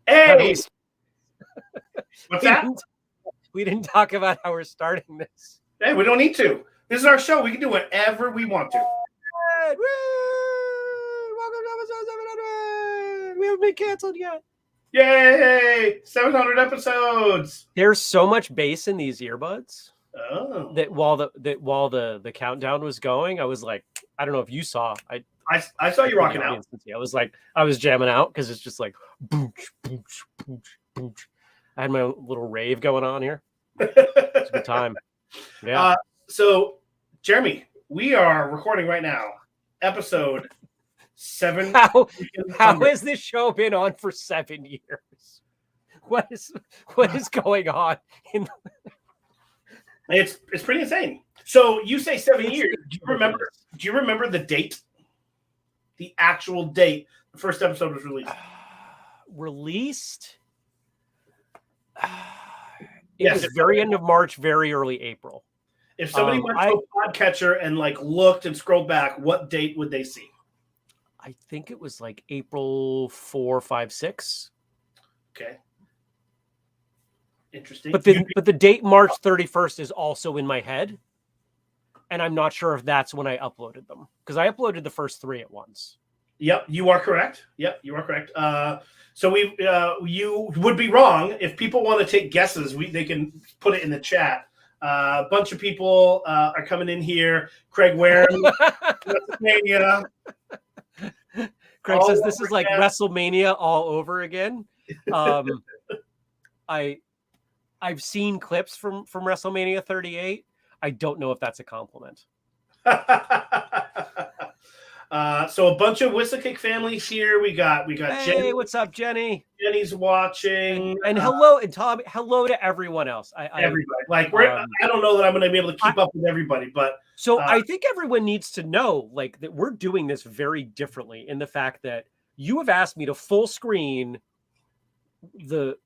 Hey, what's we that? We didn't talk about how we're starting this. Hey, we don't need to. This is our show. We can do whatever we want to. Woo! Welcome to episode 700. We haven't been canceled yet. Yay! 700 episodes. There's so much bass in these earbuds Oh. that while the countdown was going, I was like, I don't know if you saw. I saw you rocking out. I was jamming out because it's just like booch, booch, booch, booch. I had my little rave going on here. It's a good time. Yeah. So, Jeremy, we are recording right now, episode 7. How has this show been on for 7 years? What is going on? It's pretty insane. So you say 7 years. Do you remember the date? The actual date the first episode was released. It was very end of March, very early April. If somebody went to a podcatcher and looked and scrolled back, what date would they see? I think it was like April 4, 5, 6. Okay. Interesting. But the date March 31st is also in my head. And I'm not sure if that's when I uploaded them. Because I uploaded the first 3 at once. Yep, you are correct. So you would be wrong. If people want to take guesses, they can put it in the chat. A bunch of people are coming in here. Craig Warren, WrestleMania. Craig says this is like WrestleMania all over again. I've seen clips from WrestleMania 38. I don't know if that's a compliment. So a bunch of Whistlekick families here. We got Hey, Jenny. what's up, Jenny? Jenny's watching. And hello, and Tom. Hello to everyone else. Everybody. I don't know that I'm going to be able to keep up with everybody, but I think everyone needs to know that we're doing this very differently in the fact that you have asked me to full screen the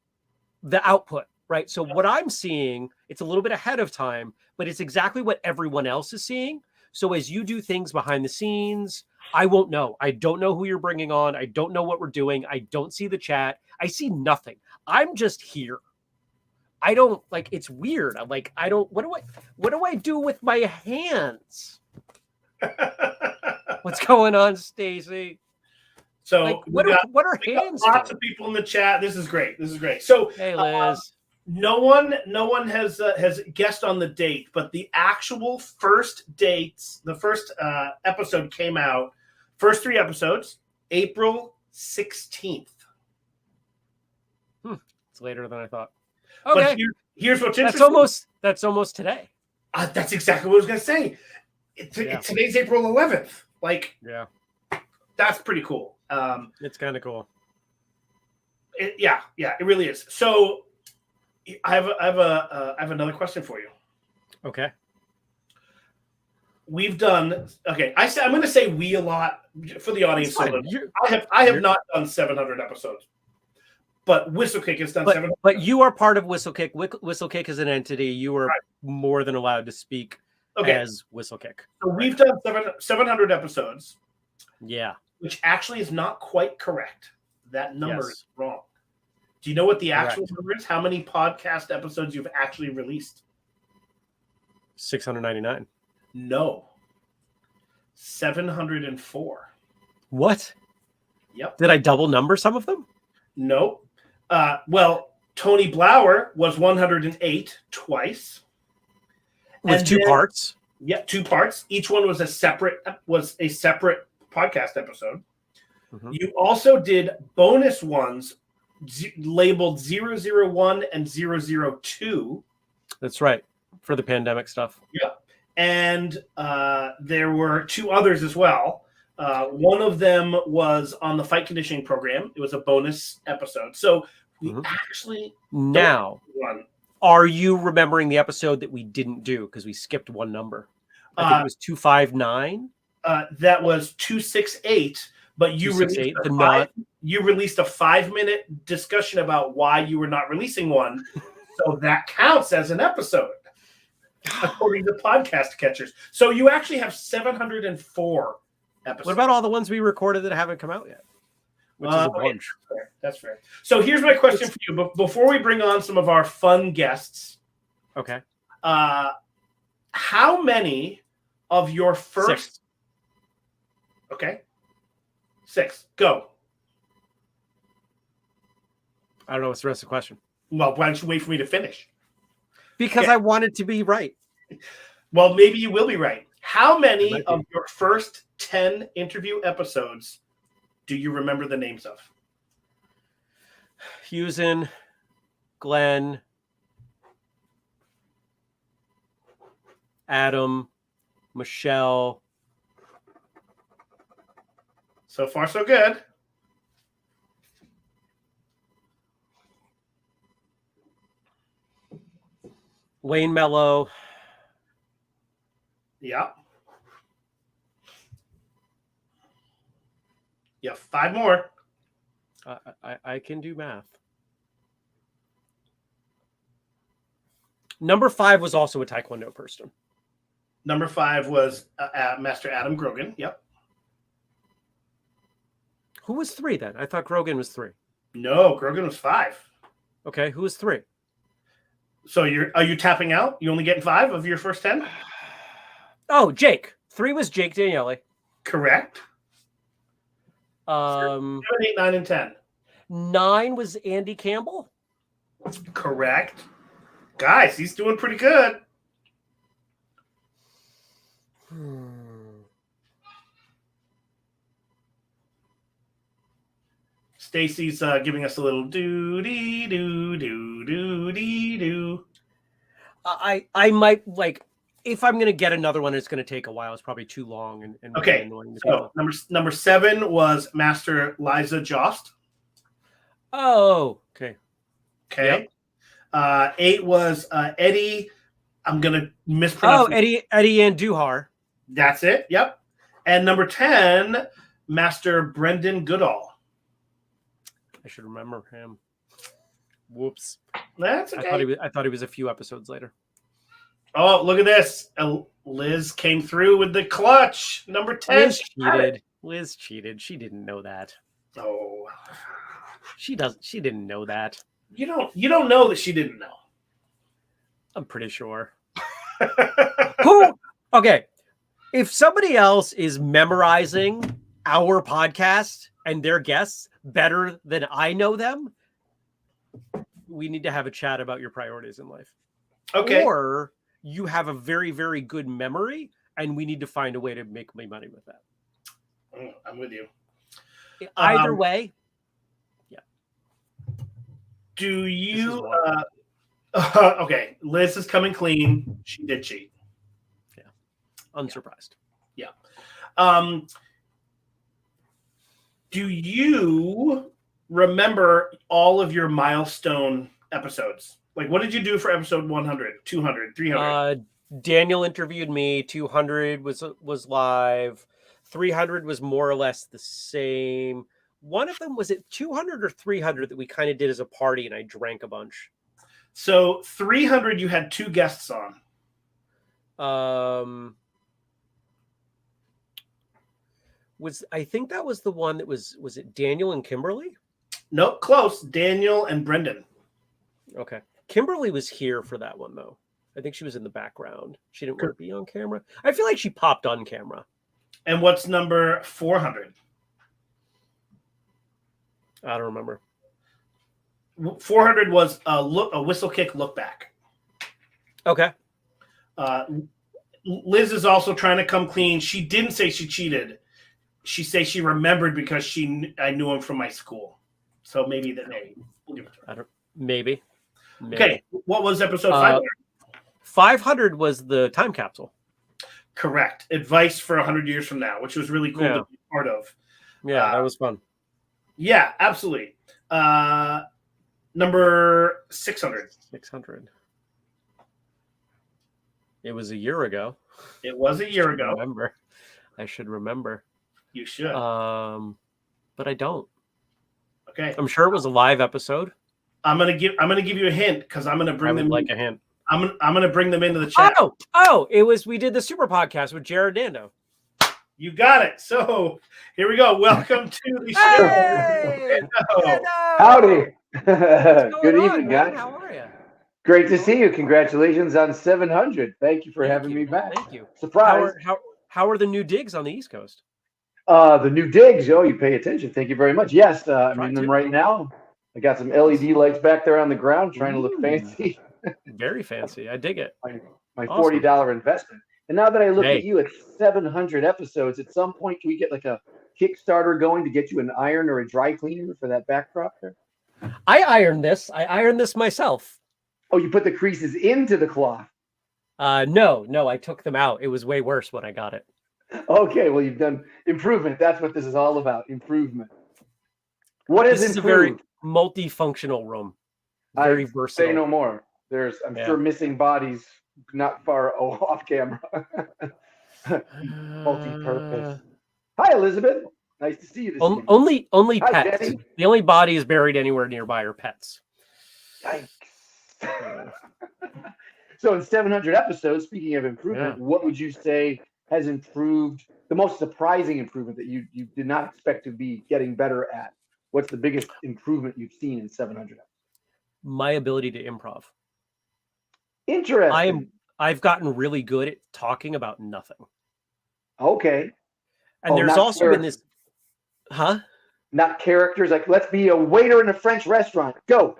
output, right? So what I'm seeing, it's a little bit ahead of time, but it's exactly what everyone else is seeing. So as you do things behind the scenes, I won't know. I don't know who you're bringing on. I don't know what we're doing. I don't see the chat. I see nothing. I'm just here. I don't it's weird. I'm like, I don't, what do I do with my hands? What's going on, Stacy? So what are hands? Lots of people in the chat. This is great. So hey, Liz. No one has guessed on the date, but the actual first dates, the first episode came out, first 3 episodes, April 16th. It's later than I thought. Okay. But here's what's interesting. That's almost today. That's exactly what I was going to say. Today's April 11th. That's pretty cool. It's kind of cool. It really is. So I have another question for you. Okay. We've done I'm going to say we a lot for the audience. I have not done 700 episodes, but Whistlekick has done 700. But you are part of Whistlekick. Whistlekick is an entity. You are more than allowed to speak as Whistlekick. So we've done 700 episodes. Yeah. Which actually is not quite correct. That number is wrong. Do you know what the actual number is? How many podcast episodes you've actually released? 699. No. 704. What? Yep. Did I double number some of them? No. Well, Tony Blauer was 108 twice. With 2 parts? Yeah, 2 parts. Each one was a separate podcast episode. Mm-hmm. You also did bonus ones labeled 001 and 002. That's right. For the pandemic stuff. Yeah. And there were 2 others as well. One of them was on the fight conditioning program. It was a bonus episode. So we actually now are you remembering the episode that we didn't do because we skipped one number? I think it was 259. That was 268. But you released a 5-minute discussion about why you were not releasing one. So that counts as an episode, according to podcast catchers. So you actually have 704 episodes. What about all the ones we recorded that haven't come out yet? which is a bunch. That's fair. So here's my question for you. Before we bring on some of our fun guests, okay. How many of your first? 6. Okay, 6. Go. I don't know what's the rest of the question. Well, why don't you wait for me to finish? Because I wanted to be right. Well, maybe you will be right. How many of your first 10 interview episodes do you remember the names of? Hughesen, Glenn, Adam, Michelle. So far, so good. Wayne Mello. Yeah. Yeah, 5 more. I can do math. Number 5 was also a Taekwondo person. Number 5 was Master Adam Grogan. Yep. Who was 3 then? I thought Grogan was 3. No, Grogan was 5. Okay, who was 3? So are you tapping out? You only getting 5 of your first 10? Oh, Jake. 3 was Jake Daniele. Correct. 7, 8, 9, and 10. 9 was Andy Campbell. Correct. Guys, he's doing pretty good. Stacy's giving us a little do-dee-doo-doo-doo-doo-dee-doo. I might, like, if I'm going to get another one, it's going to take a while. It's probably too long and okay. Annoying to so number 7 was Master Liza Jost. Oh, okay. Okay. Yep. 8 was Eddie. I'm going to mispronounce. Oh, Eddie Andujar. That's it. Yep. And number 10, Master Brendan Goodall. I should remember him. Whoops. That's okay. I thought he was a few episodes later. Oh, look at this. Liz came through with the clutch. Number 10. Liz cheated. She didn't know that. Oh. She didn't know that. You don't know that she didn't know. I'm pretty sure. Who? Okay. If somebody else is memorizing our podcast and their guests better than I know them, we need to have a chat about your priorities in life. Okay. Or you have a very, very good memory and we need to find a way to make money with that. I'm with you. Either way. Yeah. Do you okay, Liz is coming clean. She did cheat. Yeah. Unsurprised. Yeah. Do you remember all of your milestone episodes? Like, what did you do for episode 100, 200, 300? Daniel interviewed me. 200 was live. 300 was more or less the same. One of them, was it 200 or 300 that we kind of did as a party and I drank a bunch? So 300, you had 2 guests on. I think that was the one that was it Daniel and Kimberly? Nope, close. Daniel and Brendan. Okay. Kimberly was here for that one, though. I think she was in the background. She didn't want to be on camera. I feel like she popped on camera. And what's number 400? I don't remember. 400 was a whistle kick look back. Okay. Liz is also trying to come clean. She didn't say she cheated. She says she remembered because I knew him from my school. So maybe we'll give it to her. Maybe. Okay. What was episode 500? 500 was the time capsule. Correct. Advice for 100 years from now, which was really cool to be part of. Yeah, that was fun. Yeah, absolutely. Number 600. 600. It was a year ago. It was a year ago. I should remember. You should. But I don't. Okay. I'm sure it was a live episode. I'm gonna give you a hint because I'm gonna bring them. Like a hint. I'm gonna bring them into the chat. Oh! It was we did the super podcast with Jared Dando. You got it. So here we go. Welcome to the show. Hey! Howdy. What's Good going on, evening, man? guys. How are you? Great to see you. Congratulations on 700. Thank you for having me back. Thank you. Surprise. How are the new digs on the East Coast? The new digs. Oh, you pay attention. Thank you very much. Yes, I'm Try in them to. right now. I got some LED lights back there on the ground trying to look Ooh. fancy. Very fancy. I dig it. My Awesome. $40 investment. And now that I look Hey. at you at 700 episodes, at some point, can we get like a Kickstarter going to get you an iron or a dry cleaner for that backdrop there? I ironed this. I ironed this myself. Oh, you put the creases into the cloth. No, I took them out. It was way worse when I got it. Okay, well, you've done improvement. That's what this is all about, improvement. What is This is a very multifunctional room. Very versatile. Say no more. I'm sure missing bodies not far off camera. Multi-purpose. Hi, Elizabeth. Nice to see you this evening. Only Hi, pets. Jenny. The only bodies buried anywhere nearby are pets. Yikes. So in 700 episodes, speaking of improvement, what would you say has improved, the most surprising improvement that you did not expect to be getting better at? What's the biggest improvement you've seen in 700 episodes? My ability to improv. Interesting. I've gotten really good at talking about nothing. Okay. And there's also been this, Not characters. Like, let's be a waiter in a French restaurant. Go.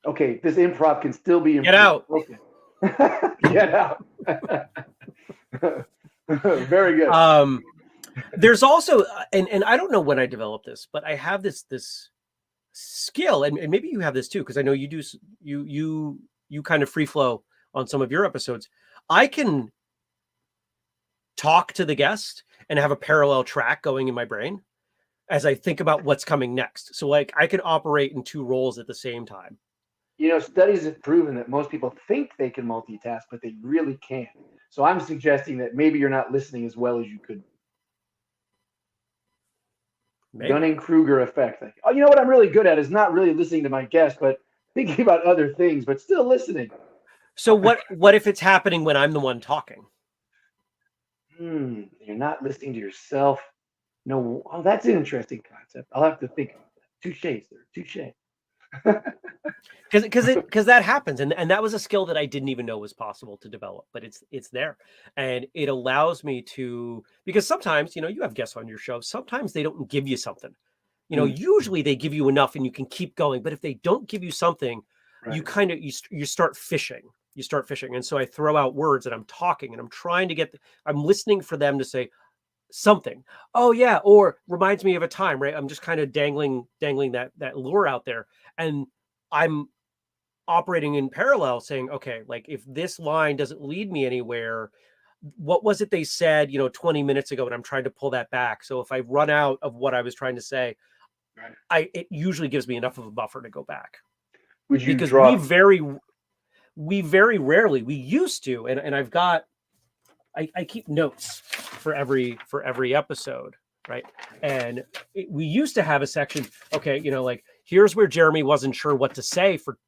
Okay, this improv can still be improved. Get out. Okay. Get out. Very good. There's also, and I don't know when I developed this, but I have this skill, and maybe you have this too, because I know you do. You kind of free flow on some of your episodes. I can talk to the guest and have a parallel track going in my brain as I think about what's coming next. So like I can operate in two roles at the same time. You know, studies have proven that most people think they can multitask, but they really can't. So I'm suggesting that maybe you're not listening as well as you could. Dunning-Kruger effect. Like, oh, you know what I'm really good at is not really listening to my guest, but thinking about other things, but still listening. So what if it's happening when I'm the one talking? You're not listening to yourself. No, oh, that's an interesting concept. I'll have to think about that. Touche, sir. Touche. Because that happens, and that was a skill that I didn't even know was possible to develop, but it's there, and it allows me to, because sometimes you have guests on your show, sometimes they don't give you something, usually they give you enough and you can keep going, but if they don't give you something, right, you start fishing. And so I throw out words and I'm talking and I'm trying to I'm listening for them to say something. Oh yeah, or reminds me of a time, right? I'm just kind of dangling that lure out there, and I'm operating in parallel saying, okay, like if this line doesn't lead me anywhere, what was it they said, 20 minutes ago, and I'm trying to pull that back. So if I run out of what I was trying to say, right, it usually gives me enough of a buffer to go back. Would you because draw? we very rarely, we used to, and I've got, I keep notes for every episode, right? And we used to have a section, okay, like here's where Jeremy wasn't sure what to say for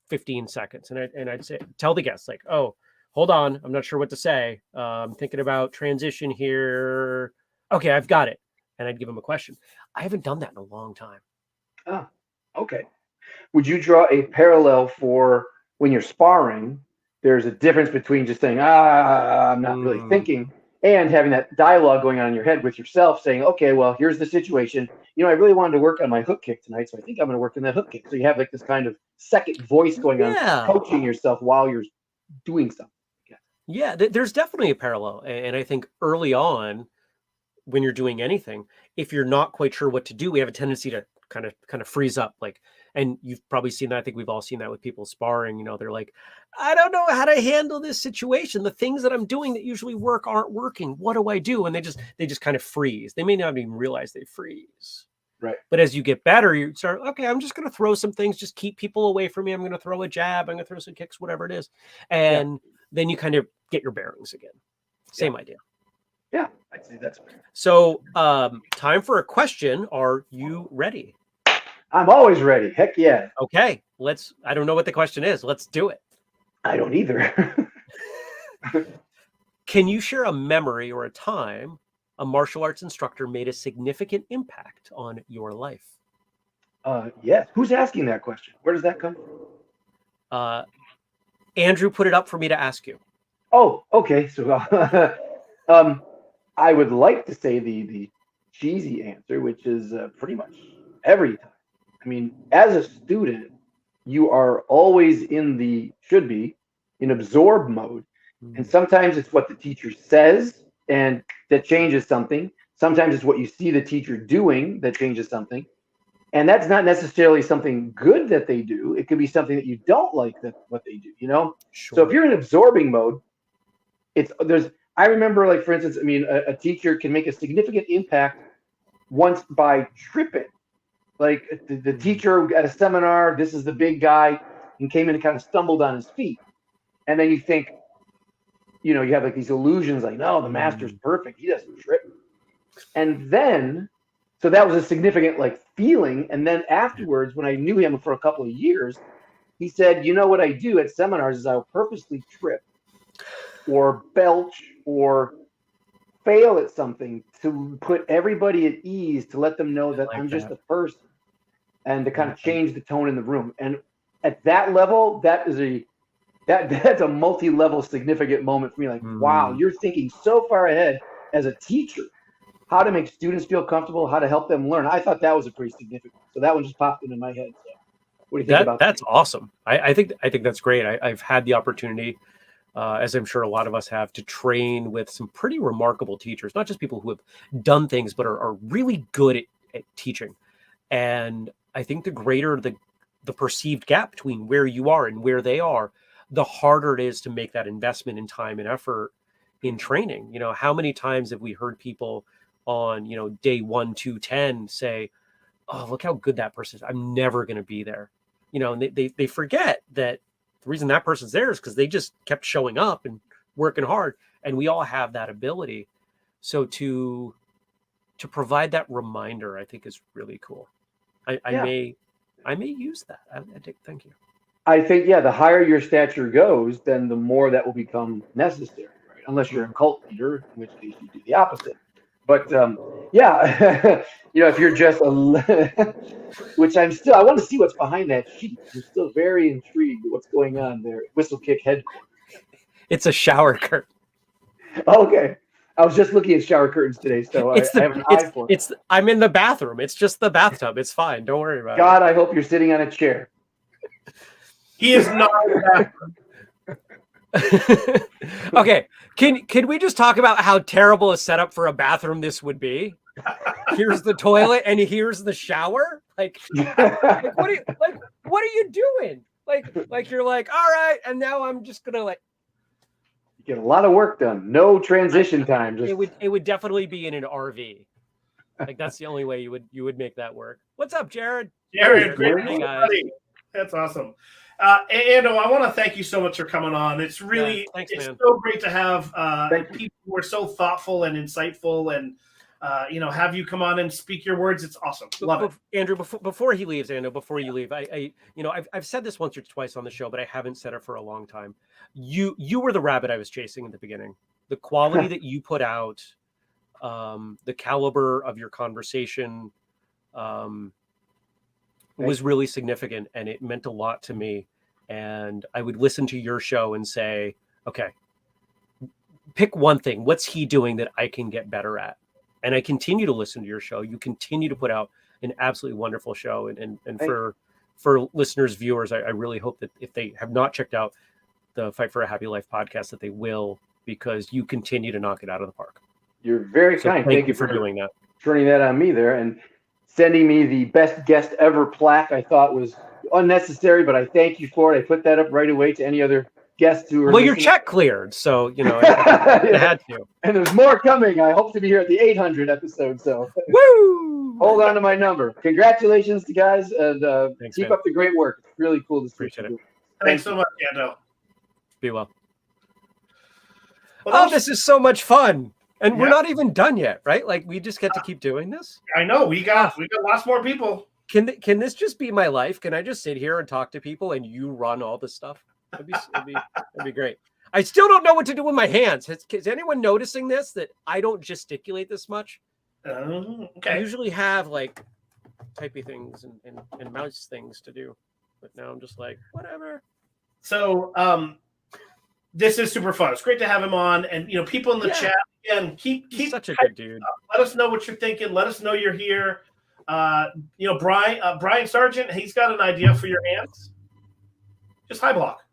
15 seconds. And I'd say, tell the guests like, oh, hold on, I'm not sure what to say. I'm thinking about transition here. Okay, I've got it. And I'd give them a question. I haven't done that in a long time. Oh, okay. Would you draw a parallel for when you're sparring? There's a difference between just saying, I'm not really thinking, and having that dialogue going on in your head with yourself saying, okay, well, here's the situation. I really wanted to work on my hook kick tonight, so I think I'm going to work on that hook kick. So you have like this kind of second voice going on, coaching yourself while you're doing something. Yeah, there's definitely a parallel. And I think early on, when you're doing anything, if you're not quite sure what to do, we have a tendency to kind of freeze up. Like, and you've probably seen that. I think we've all seen that with people sparring. They're like, I don't know how to handle this situation. The things that I'm doing that usually work aren't working. What do I do? And they just kind of freeze. They may not even realize they freeze. Right. But as you get better, you start, okay, I'm just going to throw some things, just keep people away from me. I'm going to throw a jab. I'm going to throw some kicks, whatever it is. And then you kind of get your bearings again. Same idea. Yeah, I'd say that's fair. So time for a question. Are you ready? I'm always ready. Heck yeah. Okay, I don't know what the question is. Let's do it. I don't either. Can you share a memory or a time a martial arts instructor made a significant impact on your life? Yes. Who's asking that question? Where does that come from? Andrew put it up for me to ask you. Oh, okay. So I would like to say the cheesy answer, which is pretty much every time. I mean, as a student, you are always should be in absorb mode. And sometimes it's what the teacher says and that changes something. Sometimes it's what you see the teacher doing that changes something. And that's not necessarily something good that they do. It could be something that you don't like what they do, Sure. So if you're in absorbing mode, I remember, like, for instance, I mean, a teacher can make a significant impact once by tripping. Like the teacher at a seminar, this is the big guy, and came in and kind of stumbled on his feet. And then you think, you have like these illusions like, no, the master's perfect. He doesn't trip. And then, so that was a significant like feeling. And then afterwards, when I knew him for a couple of years, he said, what I do at seminars is I'll purposely trip or belch or fail at something to put everybody at ease, to let them know that I'm just a person, and to kind of change the tone in the room. And at that level, that's a multi-level significant moment for me. Like, wow, you're thinking so far ahead as a teacher, how to make students feel comfortable, how to help them learn. I thought that was a pretty significant. So that one just popped into my head. So what do you think about that? That's awesome. I think that's great. I've had the opportunity, as I'm sure a lot of us have, to train with some pretty remarkable teachers, not just people who have done things, but are really good at teaching. And I think the greater the perceived gap between where you are and where they are, the harder it is to make that investment in time and effort in training. How many times have we heard people on, day 1, 2, 10 say, oh, look how good that person is. I'm never going to be there. And they forget that the reason that person's there is because they just kept showing up and working hard. And we all have that ability. So to provide that reminder, I think is really cool. I may use that. Thank you. I think, the higher your stature goes, then the more that will become necessary, right? Unless you're a cult leader, in which case you do the opposite. But if you're just which I want to see what's behind that sheet. I'm still very intrigued at what's going on there. Whistlekick headquarters. It's a shower curtain. Okay. I was just looking at shower curtains today, so I have an eye for it. I'm in the bathroom. It's just the bathtub. It's fine. Don't worry about it. God, I hope you're sitting on a chair. He is not in the bathroom. Okay. Can we just talk about how terrible a setup for a bathroom this would be? Here's the toilet and here's the shower. Like what are you doing? Like you're like, all right, and now I'm just gonna like get a lot of work done. No transition time. It would definitely be in an RV. Like that's the only way you would make that work. What's up, Jared? Jared, great. Hey, guys. That's awesome. Ando, I want to thank you so much for coming on. It's really it's so great to have people who are so thoughtful and insightful, and have you come on and speak your words. It's awesome. Love it. Andrew, before he leaves, before you leave, I've said this once or twice on the show, but I haven't said it for a long time. You were the rabbit I was chasing in the beginning. The quality that you put out, the caliber of your conversation, was really significant, and it meant a lot to me. And I would listen to your show and say, okay, pick one thing. What's he doing that I can get better at? And I continue to listen to your show. You continue to put out an absolutely wonderful show. And for listeners, viewers, I really hope that if they have not checked out the Fight for a Happy Life podcast, that they will, because you continue to knock it out of the park. You're very kind. Thank you for doing that. Turning that on me there and sending me the best guest ever plaque. I thought was unnecessary, but I thank you for it. I put that up right away to any other guests who are your check cleared, so I had to. And there's more coming. I hope to be here at the 800 episode, so woo! Hold on to my number. Congratulations to guys, and Thanks, keep man. up the great work. It's really cool to see. Appreciate it. Thanks so much, Ando. Be well. This is so much fun. And Yeah. we're not even done yet, right? Like we just get to keep doing this. I know we got lots more people. Can this just be my life? Can I just sit here and talk to people and you run all this stuff? That'd be great. I still don't know what to do with my hands. Is anyone noticing this? That I don't gesticulate this much. I Okay. usually have like typey things and mouse things to do, but now I'm just like whatever. So this is super fun. It's great to have him on, and people in the chat again. Keep He's such a good dude. Let us know what you're thinking. Let us know you're here. Brian Sargent, he's got an idea for your hands. Just high block.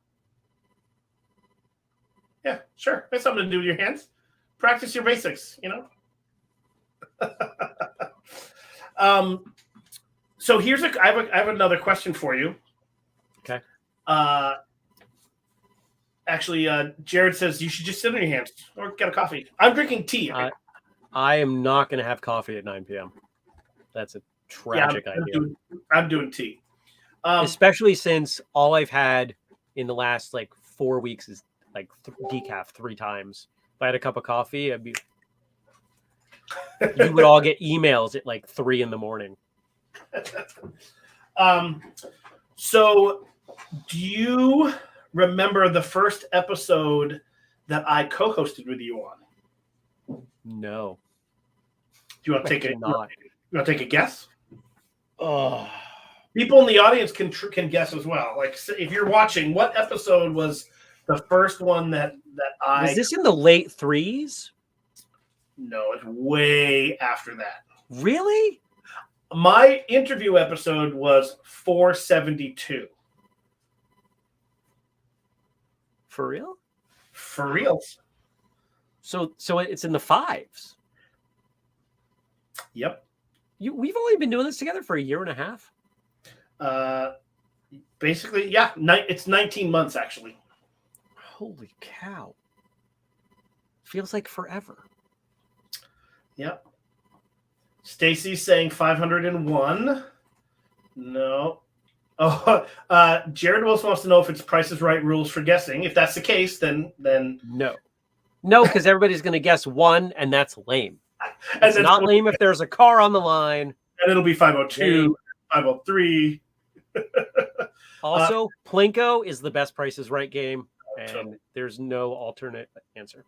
Yeah, sure. That's something to do with your hands. Practice your basics, So here's I have another question for you. Okay. Actually, Jared says you should just sit on your hands or get a coffee. I'm drinking tea. I am not going to have coffee at 9 p.m. That's a tragic idea. I'm doing tea. Especially since all I've had in the last 4 weeks is decaf 3 times. If I had a cup of coffee, you would all get emails at 3 in the morning. So do you remember the first episode that I co-hosted with you on? No. Do you want to take You want to take a guess? Oh, people in the audience can guess as well. If you're watching, what episode was the first one that I was this in the late 3s? No, it's way after that. Really? My interview episode was 472. For real? For real. So it's in the 5s. Yep. We've only been doing this together for a year and a half. Basically, yeah. It's 19 months actually. Holy cow! Feels like forever. Yep. Stacy's saying 501. No. Oh, Jared Wilson wants to know if it's Price is Right rules for guessing. If that's the case, then no, because everybody's going to guess 1, and that's lame. It's not lame if there's a car on the line. And it'll be 502, 503. Also, Plinko is the best Price is Right game, and there's no alternate answer.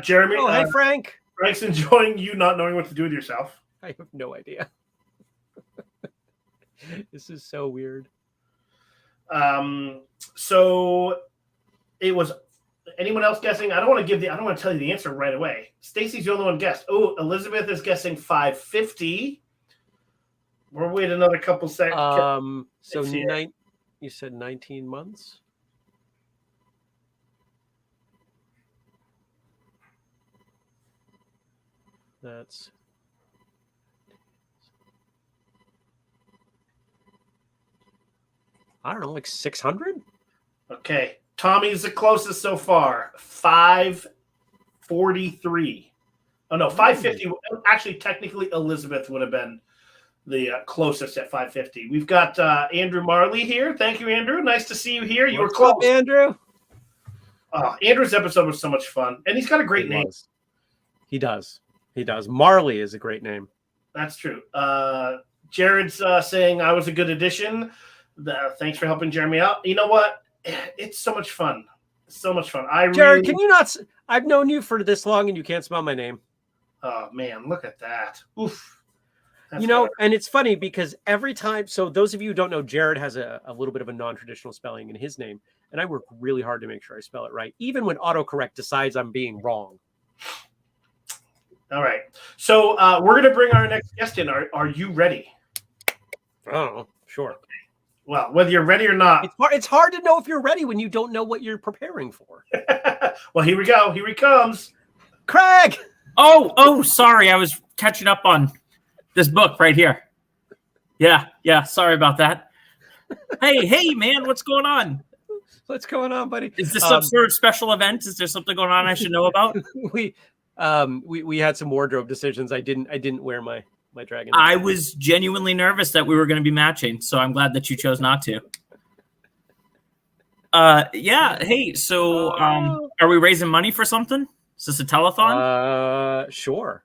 Jeremy. Oh, hey, Frank. Frank's enjoying you not knowing what to do with yourself. I have no idea. This is so weird. So it was anyone else guessing? I don't want to tell you the answer right away. Stacy's the only one guessed. Oh, Elizabeth is guessing 550. We'll wait another couple seconds. So you said 19 months? That's I don't know, 600? Okay. Tommy's the closest so far. 543. Oh, no, 550. Actually, technically, Elizabeth would have been the closest at 550. We've got Andrew Marley here. Thank you, Andrew. Nice to see you here. You were close. What's up, Andrew? Andrew's episode was so much fun. And he's got a great name. He does. Marley is a great name. That's true. Jared's saying I was a good addition. Thanks for helping Jeremy out. You know what? It's so much fun. So much fun. Jared, can you not? I've known you for this long and you can't spell my name. Oh, man. Look at that. Oof. That's and it's funny because every time, so those of you who don't know, Jared has a little bit of a non-traditional spelling in his name, and I work really hard to make sure I spell it right, even when autocorrect decides I'm being wrong. All right. So we're going to bring our next guest in. Are you ready? Oh, sure. Well, whether you're ready or not. It's hard to know if you're ready when you don't know what you're preparing for. Well, here we go. Here he comes. Craig! Oh, sorry. I was catching up on this book right here. Yeah. Sorry about that. Hey, man, what's going on? What's going on, buddy? Is this some sort of special event? Is there something going on I should know about? We had some wardrobe decisions. I didn't wear my dragon. I was genuinely nervous that we were going to be matching, so I'm glad that you chose not to. Yeah. Hey, so are we raising money for something? Is this a telethon? Sure.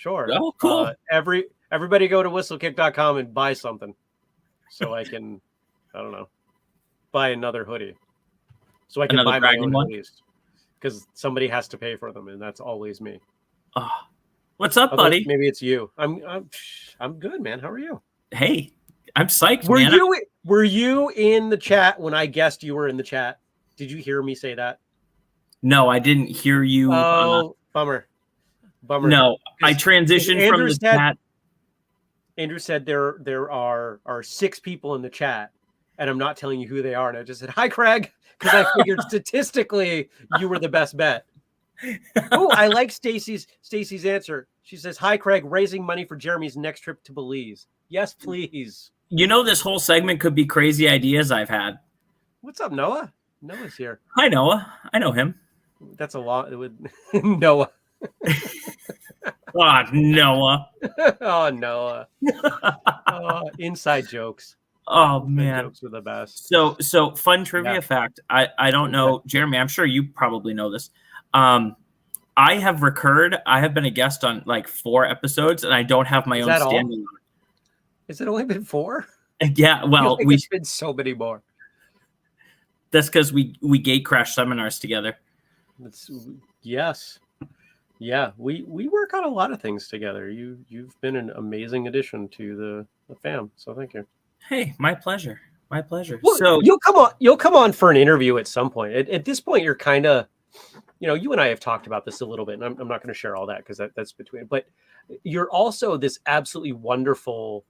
Oh, cool. Everybody go to whistlekick.com and buy something so I can, I don't know, buy another hoodie. So I can Another buy my own one? hoodies. because somebody has to pay for them, and that's always me. Oh, what's up, Although buddy? maybe it's you. I'm good, man. How are you? Hey, I'm psyched, Were man. you in the chat when I guessed you were in the chat? Did you hear me say that? No, I didn't hear you. Oh, bummer. No, I transitioned from the chat. Andrew said there are 6 people in the chat, and I'm not telling you who they are. And I just said, hi, Craig, because I figured statistically you were the best bet. Oh, I like Stacy's answer. She says, hi, Craig, raising money for Jeremy's next trip to Belize. Yes, please. You know, this whole segment could be crazy ideas I've had. What's up, Noah? Noah's here. Hi, Noah. I know him. That's a lot. It would Noah. Oh, Noah. Oh, Noah. Oh, inside jokes. Oh, Inside man. Jokes are the best. So fun trivia fact. I don't know, Jeremy, I'm sure you probably know this. I have been a guest on like 4 episodes, and I don't have my own standalone. Has it only been 4? Yeah, well, it's been so many more. That's because we gate crash seminars together. Yes. Yeah, we work on a lot of things together. You've been an amazing addition to the fam, so thank you. Hey, my pleasure. My pleasure. Well, so you'll come on for an interview at some point. At this point, you're kind of, you and I have talked about this a little bit, and I'm not going to share all that because that's between. But you're also this absolutely wonderful,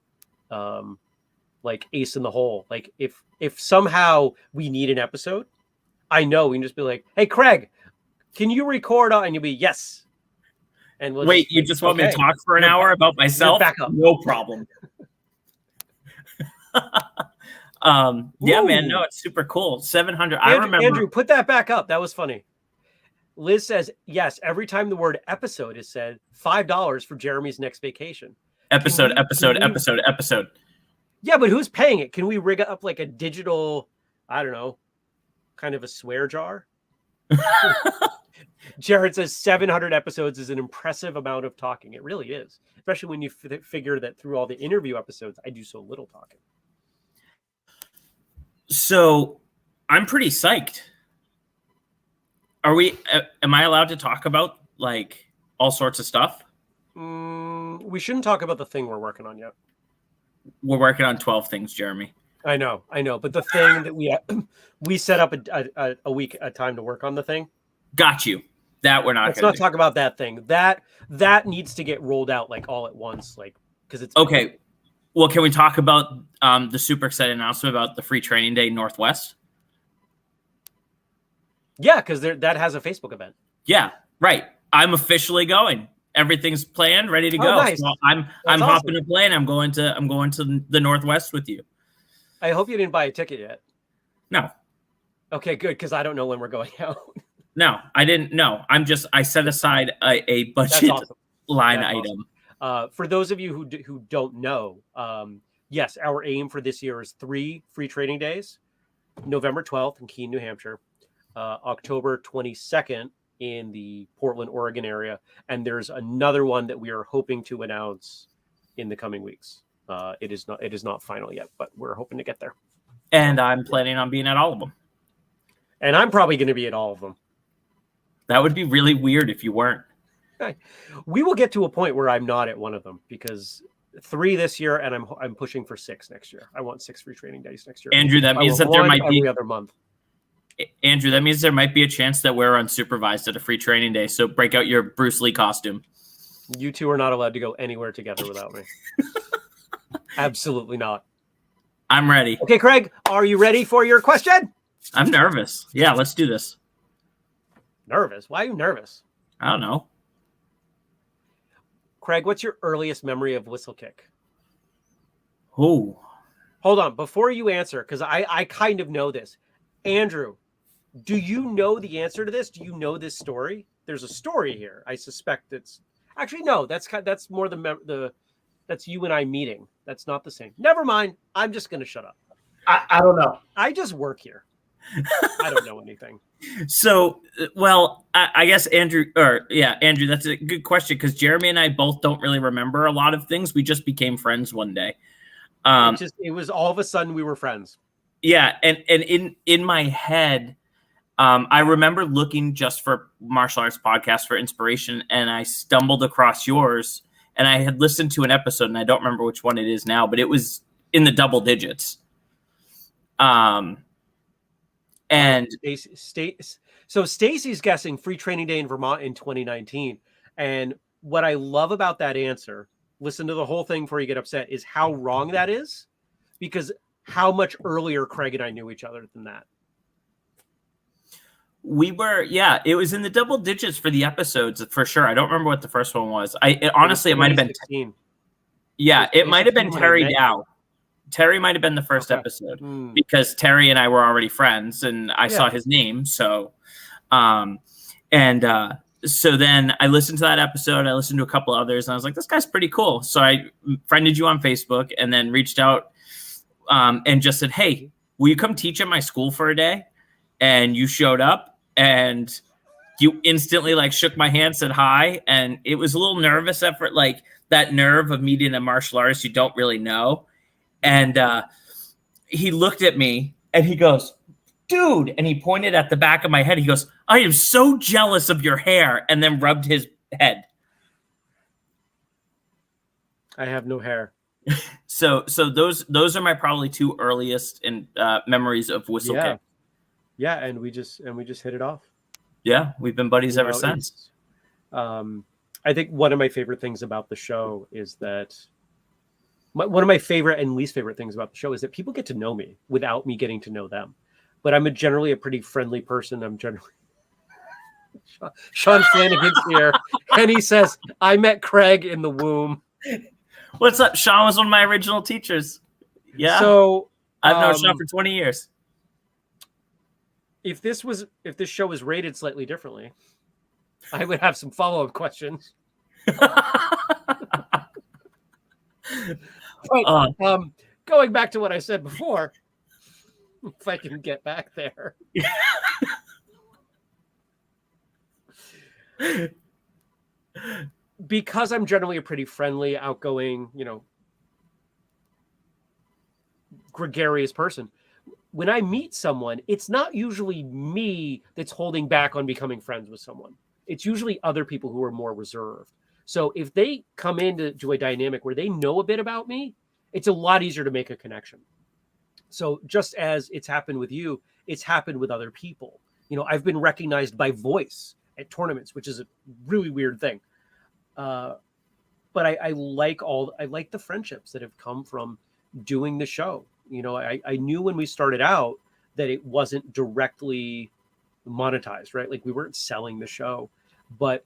like ace in the hole. Like if somehow we need an episode, I know we can just be like, hey, Craig, can you record? And you'll be yes. And we'll wait, you just want me to talk for an hour about myself? Back up. No problem. Yeah, man, no, it's super cool. 700. I remember. Andrew, put that back up. That was funny. Liz says, yes, every time the word episode is said, $5 for Jeremy's next vacation. Episode. Yeah, but who's paying it? Can we rig up like a digital, I don't know, kind of a swear jar? Jared says 700 episodes is an impressive amount of talking. It really is, especially when you figure that through all the interview episodes, I do so little talking. So I'm pretty psyched. Am I allowed to talk about like all sorts of stuff? We shouldn't talk about the thing we're working on yet. We're working on 12 things, Jeremy. I know. But the thing that we set up a week at a time to work on the thing. Got you. That we're not. Let's not talk about that thing. That needs to get rolled out like all at once, like because it's okay. Well, can we talk about the super exciting announcement about the free training day Northwest? Yeah, because that has a Facebook event. Yeah, right. I'm officially going. Everything's planned, ready to go. Nice. So I'm awesome. hopping a plane. I'm going to the Northwest with you. I hope you didn't buy a ticket yet. No. Okay, good, because I don't know when we're going out. No, I didn't. No, I set aside a budget line item. Awesome. For those of you who don't know, yes, our aim for this year is 3 free training days: November 12th in Keene, New Hampshire, October 22nd in the Portland, Oregon area, and there's another one that we are hoping to announce in the coming weeks. It is not final yet, but we're hoping to get there. And I'm planning on being at all of them. And I'm probably going to be at all of them. That would be really weird if you weren't. We will get to a point where I'm not at one of them because 3 this year, and I'm pushing for 6 next year. I want 6 free training days next year. Andrew, that means that there might be every other month. Andrew, that means there might be a chance that we're unsupervised at a free training day. So break out your Bruce Lee costume. You two are not allowed to go anywhere together without me. Absolutely not. I'm ready. Okay, Craig, are you ready for your question? I'm nervous. Yeah, let's do this. Nervous? Why are you nervous? I don't know. Craig, what's your earliest memory of whistle kick? Oh. Hold on. Before you answer, because I kind of know this. Andrew, do you know the answer to this? Do you know this story? There's a story here. I suspect it's... Actually, no. That's more that's you and I meeting. That's not the same. Never mind. I'm just going to shut up. I don't know. I just work here. I don't know anything. So, well, I guess Andrew, that's a good question because Jeremy and I both don't really remember a lot of things. We just became friends one day. It was all of a sudden we were friends. Yeah, and in my head, I remember looking just for martial arts podcasts for inspiration, and I stumbled across yours, and I had listened to an episode, and I don't remember which one it is now, but it was in the double digits. And so Stacy's guessing Free Training Day in Vermont in 2019. And what I love about that answer, listen to the whole thing before you get upset, is how wrong that is, because how much earlier Craig and I knew each other than that. We were, yeah, it was in the double digits for the episodes for sure. I don't remember what the first one was. Honestly, it might have been. Yeah, it might have been Terry Dow. Terry might have been the first episode because Terry and I were already friends, and I saw his name. So, so then I listened to that episode. I listened to a couple others, and I was like, "This guy's pretty cool." So I friended you on Facebook, and then reached out and just said, "Hey, will you come teach at my school for a day?" And you showed up, and you instantly like shook my hand, said hi, and it was a little nervous effort, like that nerve of meeting a martial artist you don't really know. And he looked at me and he goes, "Dude," and he pointed at the back of my head. He goes, "I am so jealous of your hair," and then rubbed his head. I have no hair. So those are my probably two earliest memories of Whistle Kick. Yeah, and we just hit it off. Yeah, we've been buddies ever since. I think one of my favorite things about the show is that one of my favorite and least favorite things about the show is that people get to know me without me getting to know them. But I'm generally a pretty friendly person. I'm generally Sean Flanagan's here, and he says, "I met Craig in the womb." What's up? Sean was one of my original teachers. Yeah. So I've known Sean for 20 years. If this show was rated slightly differently, I would have some follow-up questions. But, going back to what I said before, if I can get back there. Because I'm generally a pretty friendly, outgoing, gregarious person. When I meet someone, it's not usually me that's holding back on becoming friends with someone. It's usually other people who are more reserved. So if they come into a dynamic where they know a bit about me, it's a lot easier to make a connection. So just as it's happened with you, it's happened with other people. I've been recognized by voice at tournaments, which is a really weird thing. But I like the friendships that have come from doing the show. I knew when we started out that it wasn't directly monetized, right? Like we weren't selling the show, but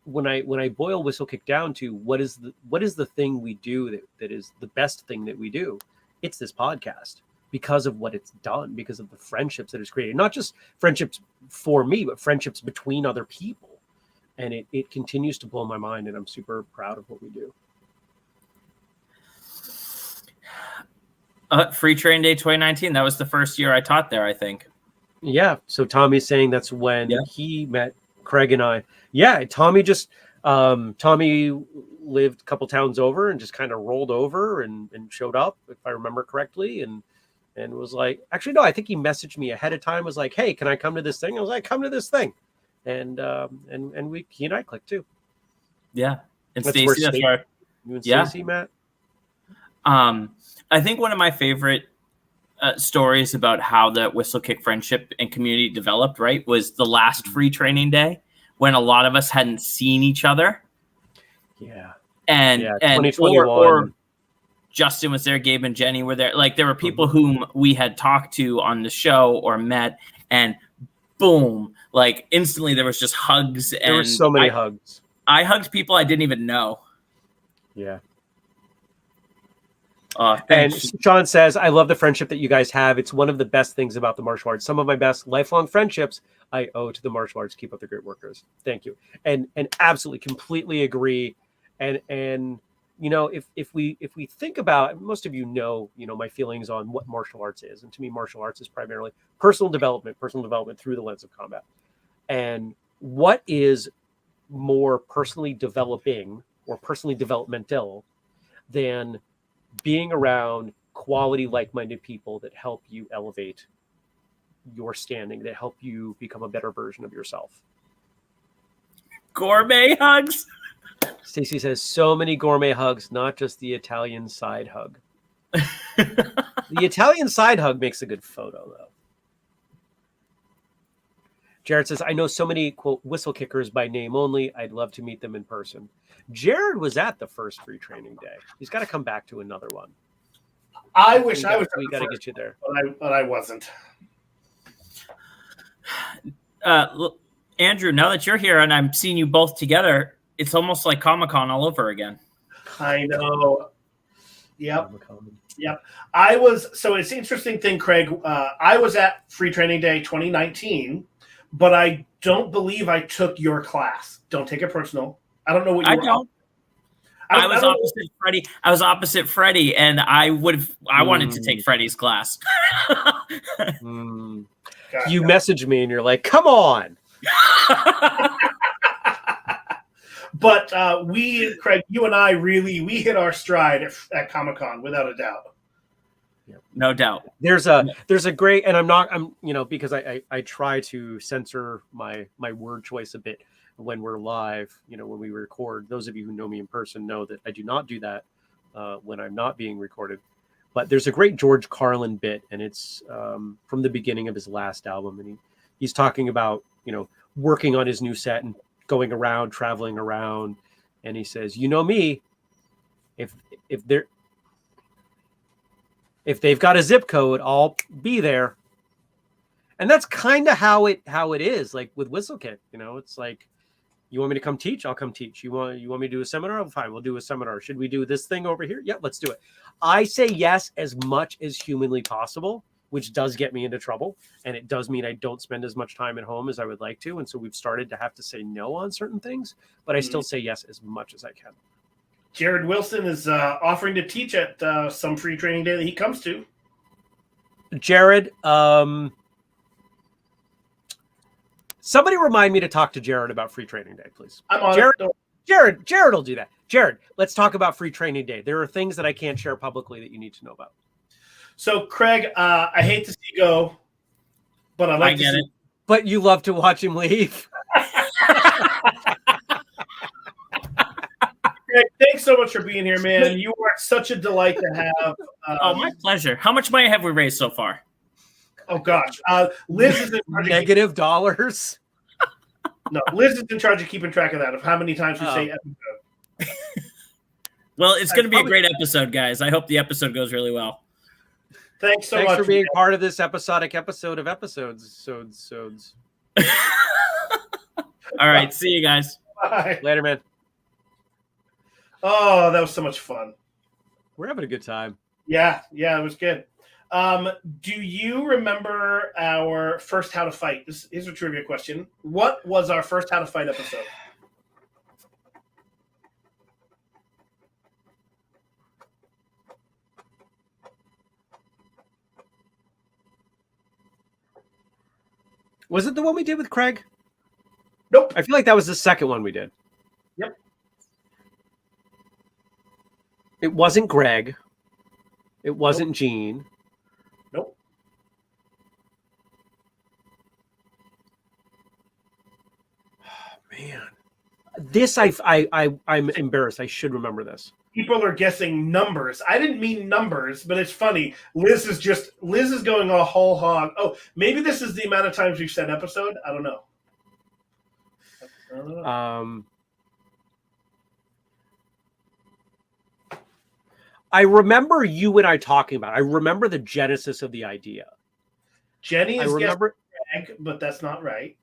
when I boil Whistle Kick down to what is the thing we do that is the best thing that we do, it's this podcast because of what it's done, because of the friendships that it's created, not just friendships for me, but friendships between other people. And it continues to blow my mind, and I'm super proud of what we do. Free Training Day 2019. That was the first year I taught there, I think. Yeah. So Tommy's saying that's when he met Craig and I. Yeah. Tommy lived a couple towns over and just kind of rolled over and showed up, if I remember correctly. And was like, actually, no, I think he messaged me ahead of time, was like, "Hey, can I come to this thing?" I was like, "Come to this thing." And he and I clicked too. Yeah. And Stacy, that's right. You and Stacy, Matt? I think one of my favorite stories about how the Whistle Kick friendship and community developed, right, was the last Free Training Day when a lot of us hadn't seen each other. Yeah. And 2021. or Justin was there, Gabe and Jenny were there. Like there were people whom we had talked to on the show or met, and boom, like instantly there was just hugs. There were so many hugs. I hugged people I didn't even know. Yeah. And Sean says, "I love the friendship that you guys have. It's one of the best things about the martial arts. Some of my best lifelong friendships I owe to the martial arts. Keep up the great workers." Thank you. And absolutely, completely agree. And if we think about, most of you know my feelings on what martial arts is, and to me, martial arts is primarily personal development through the lens of combat. And what is more personally developing or personally developmental than being around quality, like-minded people that help you elevate your standing, that help you become a better version of yourself. Gourmet hugs. Stacy says, so many gourmet hugs, not just the Italian side hug. The Italian side hug makes a good photo, though. Jared says, I know so many, quote, whistle kickers by name only. I'd love to meet them in person. Jared was at the first free training day. He's got to come back to another one. I wish I was. We got to get you there. But I wasn't. Look, Andrew, now that you're here and I'm seeing you both together, it's almost like Comic-Con all over again. I know. Yep. So it's an interesting thing, Craig. I was at Free Training Day 2019, but I don't believe I took your class. Don't take it personal. I don't know what you were. I was opposite Freddie. I was opposite Freddie, and I wanted to take Freddie's class. You messaged me, and you're like, "Come on!" But Craig, you and I we hit our stride at Comic-Con without a doubt. No doubt. There's a great, and I'm because I try to censor my word choice a bit when we're live, when we record. Those of you who know me in person know that I do not do that when I'm not being recorded. But there's a great George Carlin bit, and it's from the beginning of his last album, and he's talking about working on his new set and going around, traveling around, and he says, me, if they've got a zip code, I'll be there. And that's kind of how it is, like with WhistleKit. It's like, you want me to come teach? I'll come teach. You want me to do a seminar? Oh, fine, we'll do a seminar. Should we do this thing over here? Yeah, let's do it. I say yes as much as humanly possible, which does get me into trouble. And it does mean I don't spend as much time at home as I would like to. And so we've started to have to say no on certain things, but I still say yes as much as I can. Jared Wilson is offering to teach at some free training day that he comes to. Jared, somebody remind me to talk to Jared about free training day, please. I'm on Jared will do that. Jared, let's talk about free training day. There are things that I can't share publicly that you need to know about. So, Craig, I hate to see you go, but I like to see. But you love to watch him leave. Craig, thanks so much for being here, man. You are such a delight to have. My pleasure. How much money have we raised so far? Oh gosh, Liz is in charge negative dollars. No, Liz is in charge of keeping track of that, of how many times we say episode. Well, it's going to be a great episode, guys. I hope the episode goes really well. Thanks so much for being part of this episodic episode of episodes. All right, see you guys. Bye. Later, man. Oh, that was so much fun. We're having a good time. Yeah, it was good. Do you remember our first How to Fight? This is a trivia question. What was our first How to Fight episode? Was it the one we did with Craig? Nope. I feel like that was the second one we did. Yep. It wasn't Greg. It wasn't Gene. Nope. Oh, man. This I'm embarrassed. I should remember this. People are guessing numbers. I didn't mean numbers, but it's funny. Liz is going a whole hog. Oh, maybe this is the amount of times we've said episode. I don't know. I remember you and I talking about it. I remember the genesis of the idea. Jenny is guessing Greg, but that's not right.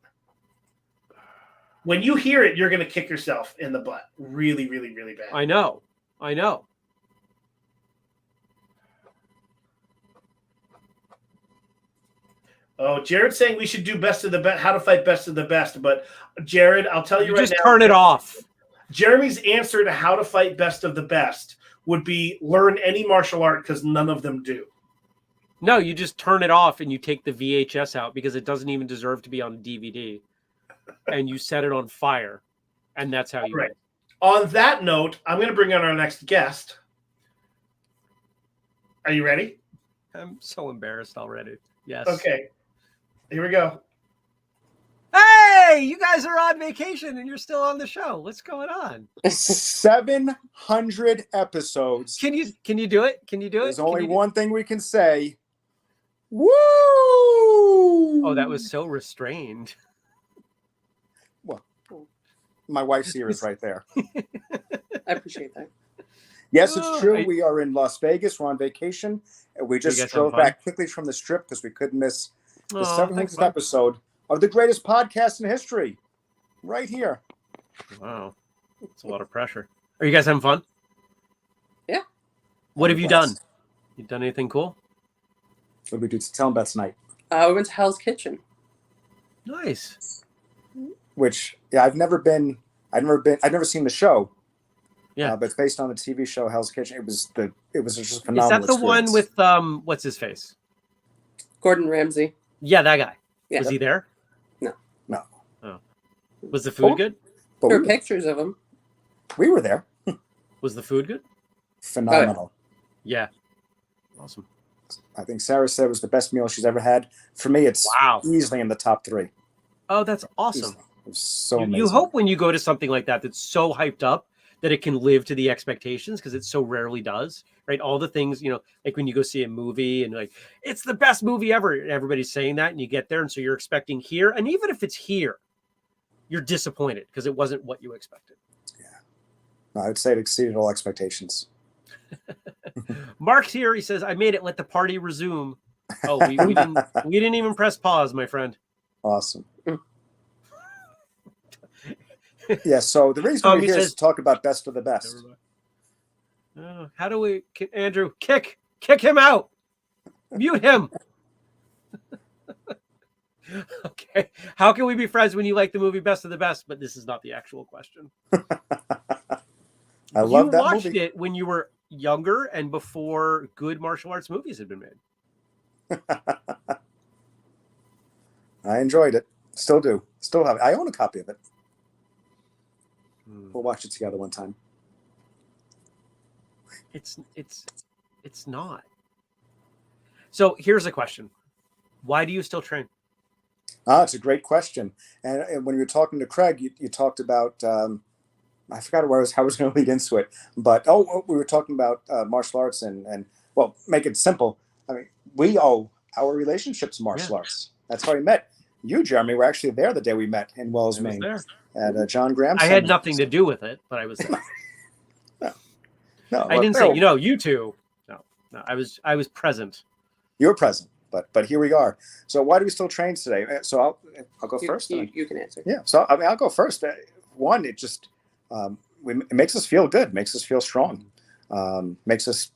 When you hear it, you're going to kick yourself in the butt. Really, really, really bad. I know. Oh, Jared's saying we should do best of the best, how to fight best of the best. But Jared, I'll tell you right now. Just turn it off. Jeremy's answer to how to fight best of the best would be learn any martial art because none of them do. No, you just turn it off and you take the VHS out because it doesn't even deserve to be on DVD. And you set it on fire. And that's how you do it. On that note, I'm going to bring on our next guest. Are you ready? I'm so embarrassed already. Yes. Okay. Here we go. Hey, you guys are on vacation and you're still on the show. What's going on? 700 episodes. Can you do it? Can you do it? There's only Can you one thing we can say. Woo! Oh, that was so restrained. Well, my wife's ear is right there. I appreciate that. Yes, it's true. I- We are in Las Vegas. We're on vacation. We just guys drove have fun? back quickly from the strip because we couldn't miss the Aw, 700th thanks, bud. episode of the greatest podcast in history. Right here. Wow. It's a lot of pressure. Are you guys having fun? Yeah. What have you done? Blessed. You done anything cool? What did we do? Tell them about tonight. We went to Hell's Kitchen. Nice. Which, yeah, I've never seen the show. Yeah. But it's based on the TV show Hell's Kitchen. It was just a Is phenomenal that the one experience. with what's his face? Gordon Ramsay. Yeah, that guy. Yeah. Was he there? No. No. Oh. Was the food good? But There we, were pictures of him. we were there. Was the food good? Phenomenal. Yeah. Awesome. I think Sarah said it was the best meal she's ever had. For me, it's Wow. easily in the top 3. Oh, that's awesome. Easily. It was so You amazing. hope when you go to something like that that's so hyped up that it can live to the expectations, because it so rarely does, right? All the things, like when you go see a movie and like, it's the best movie ever, and everybody's saying that, and you get there, and so you're expecting here, and even if it's here, you're disappointed because it wasn't what you expected. No, I would say it exceeded all expectations. Mark's here. He says, "I made it. Let the party resume." Oh, we didn't even press pause, my friend. Awesome. Yeah, so the reason we're he here is says- to talk about best of the best. How do we, Andrew, kick him out? Mute him. Okay. How can we be friends when you like the movie Best of the Best? But this is not the actual question. I love you that watched movie. it when you were younger and before good martial arts movies had been made. I enjoyed it. Still do. Still have it. I own a copy of it. We'll watch it together one time. It's not. So here's a question. Why do you still train? It's a great question. And when you were talking to Craig, you talked about, I forgot how I was going to lead into it, but we were talking about martial arts and well, make it simple. I mean, we owe our relationship to martial arts. That's how we met. You, Jeremy, were actually there the day we met in Wells, I was Maine, there. at John Graham's. I had nothing to do with it, but I was there. No, I didn't say, you two. No, I was present. You were present, but here we are. So why do we still train today? So I'll go first. You can answer. Yeah. So I mean, I'll go first. One, it just it makes us feel good, makes us feel strong, makes us.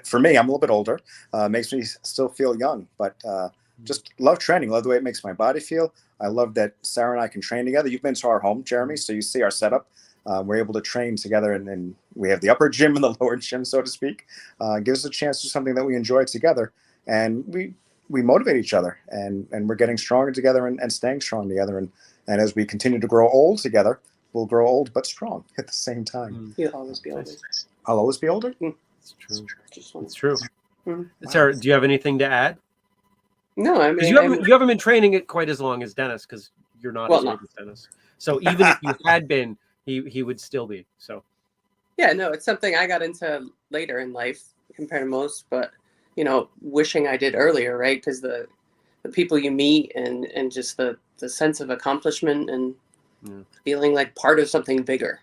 For me, I'm a little bit older. Makes me still feel young, but just love training. Love the way it makes my body feel. I love that Sarah and I can train together. You've been to our home, Jeremy, so you see our setup. We're able to train together, and then we have the upper gym and the lower gym, so to speak. Gives us a chance to do something that we enjoy together, and we motivate each other, and we're getting stronger together and staying strong together. And as we continue to grow old together, we'll grow old but strong at the same time. You'll always be older. I'll always be older. It's true. Just one. It's true. Mhm. Sarah, do you have anything to add? No, I 'Cause mean, you haven't been training it quite as long as Dennis, because you're not Well, as no. old as Dennis. So even if you had been, he would still be. So yeah, no, it's something I got into later in life compared to most, but wishing I did earlier, right? Because the people you meet and just the sense of accomplishment and feeling like part of something bigger.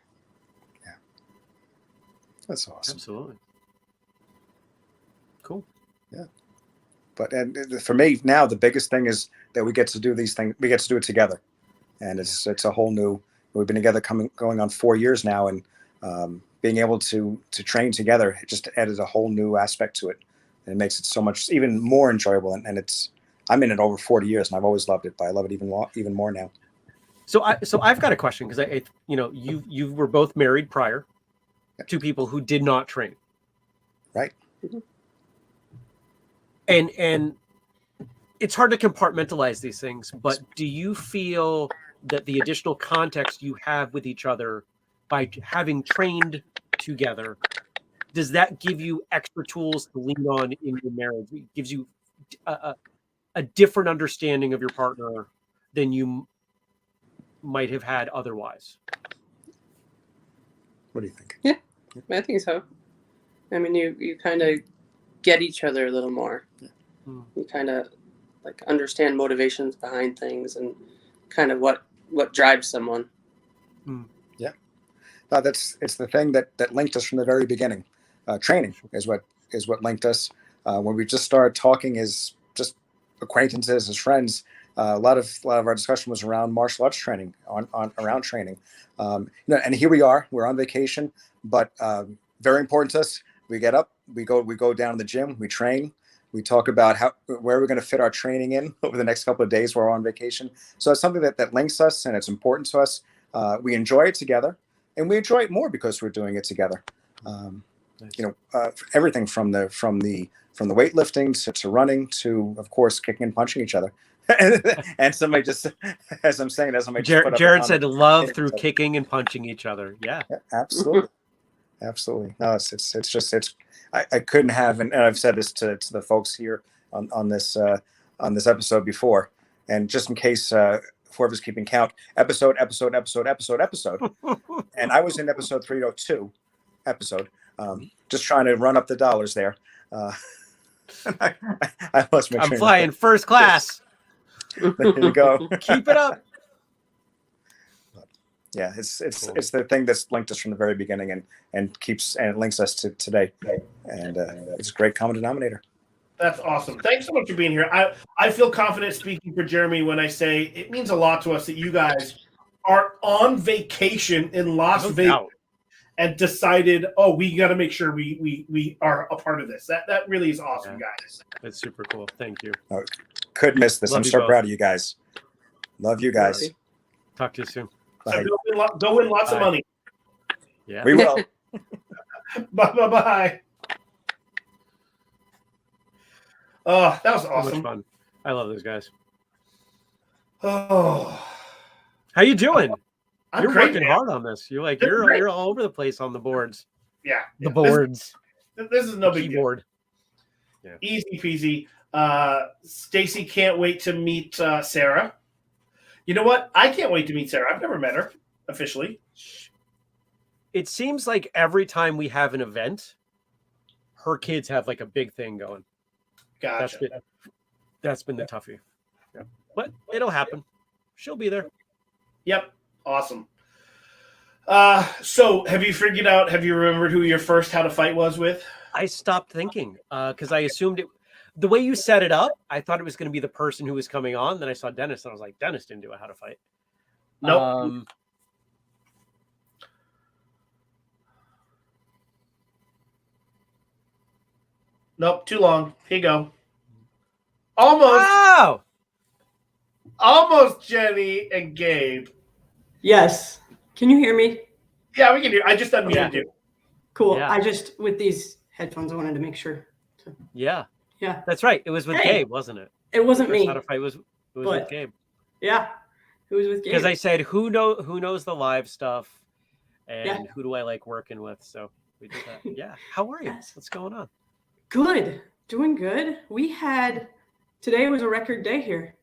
That's awesome. absolutely. Cool. But for me now, the biggest thing is that we get to do these things. We get to do it together, and it's a whole new. We've been together going on 4 years now, and being able to train together, it just added a whole new aspect to it. And it makes it so much even more enjoyable. And I'm in it over 40 years, and I've always loved it, but I love it even more now. So I've got a question, because you were both married prior to people who did not train, Right. and it's hard to compartmentalize these things, but do you feel that the additional context you have with each other by having trained together, does that give you extra tools to lean on in your marriage? It gives you a different understanding of your partner than you might have had otherwise. What do you think? Yeah, I think so. I mean, you kind of get each other a little more. You kind of like understand motivations behind things and kind of what drives someone. Yeah, no, it's the thing that linked us from the very beginning. Training is what linked us. When we just started talking as just acquaintances, as friends, a lot of our discussion was around martial arts training, around training. And here we are. We're on vacation, but very important to us. We get up, we go down to the gym, we train. We talk about where we're going to fit our training in over the next couple of days while we're on vacation. So it's something that links us, and it's important to us. We enjoy it together, and we enjoy it more because we're doing it together. Everything from the weightlifting to running to, of course, kicking and punching each other. And somebody just, as I'm saying, Jared said, "Love through kicking and punching each other." Yeah, absolutely. Absolutely. No, I couldn't have, and I've said this to the folks here on this episode before, and just in case whoever's keeping count, episode, and I was in episode 302 episode, just trying to run up the dollars there. I must make I'm sure flying first class. There you go. Keep it up. Yeah, it's the thing that's linked us from the very beginning and links us to today, and it's a great common denominator. That's awesome. Thanks so much for being here. I feel confident speaking for Jeremy when I say it means a lot to us that you guys are on vacation in Las Vegas and decided, we got to make sure we are a part of this. That really is awesome, guys. That's super cool. Thank you. Couldn't miss this. I'm so proud of you guys. Love you guys. Talk to you soon. So go win lots of money. Yeah, we will. Bye. Oh, that was awesome. So much fun. I love those guys. Oh, how you doing? You're great, working hard on this. You're all over the place on the boards. Yeah, the boards. This is no big keyboard. Deal. Yeah. Easy peasy. Stacy can't wait to meet Sarah. You know what? I can't wait to meet Sarah. I've never met her officially. It seems like every time we have an event, her kids have like a big thing going. Gotcha. That's been the toughie. Yeah. But it'll happen. She'll be there. Yep. Awesome. So have you remembered who your first How to Fight was with? I stopped thinking because I assumed it. The way you set it up, I thought it was going to be the person who was coming on. Then I saw Dennis, and I was like, Dennis didn't do a How to Fight. Nope. Nope, too long. Here you go. Almost Jenny and Gabe. Yes. Can you hear me? Yeah, we can hear. I just unmuted you. Cool. Yeah. I just, with these headphones, I wanted to make sure. Yeah. Yeah. That's right. It was with Gabe, wasn't it? It wasn't me. How to Fight was with Gabe. Yeah. It was with Gabe. Because I said, who knows the live stuff and who do I like working with? So we did that. Yeah. How are you? What's going on? Good. Doing good. Today was a record day here.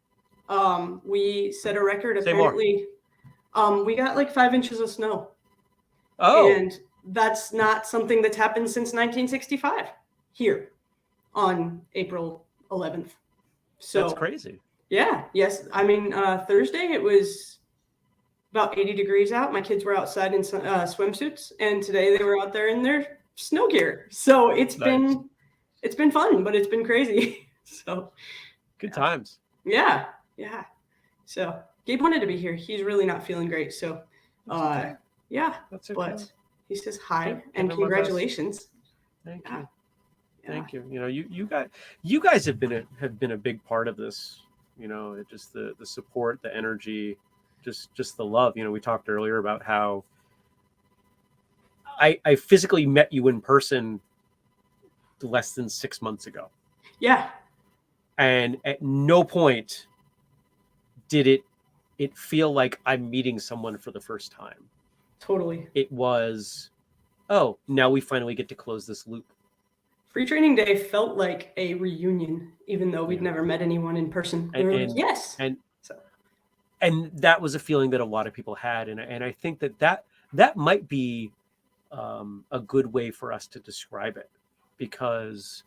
We set a record apparently. We got like 5 inches of snow. Oh. And that's not something that's happened since 1965 here on April 11th. So that's crazy. Yeah. Yes. I mean, Thursday it was about 80 degrees out. My kids were outside in swimsuits, and today they were out there in their snow gear. So it's been fun, but it's been crazy. So good times. Yeah. Yeah. So Gabe wanted to be here. He's really not feeling great. So yeah. That's okay. But he says hi and congratulations. Thank you. Thank you. You know, you guys have been a big part of this. You know, just the support, the energy, just the love. You know, we talked earlier about how I physically met you in person less than 6 months ago. Yeah. And at no point did it feel like I'm meeting someone for the first time. Totally. It was, oh, now we finally get to close this loop. Free Training Day felt like a reunion, even though we'd never met anyone in person. We were like, yes. And that was a feeling that a lot of people had. And I think that might be a good way for us to describe it, because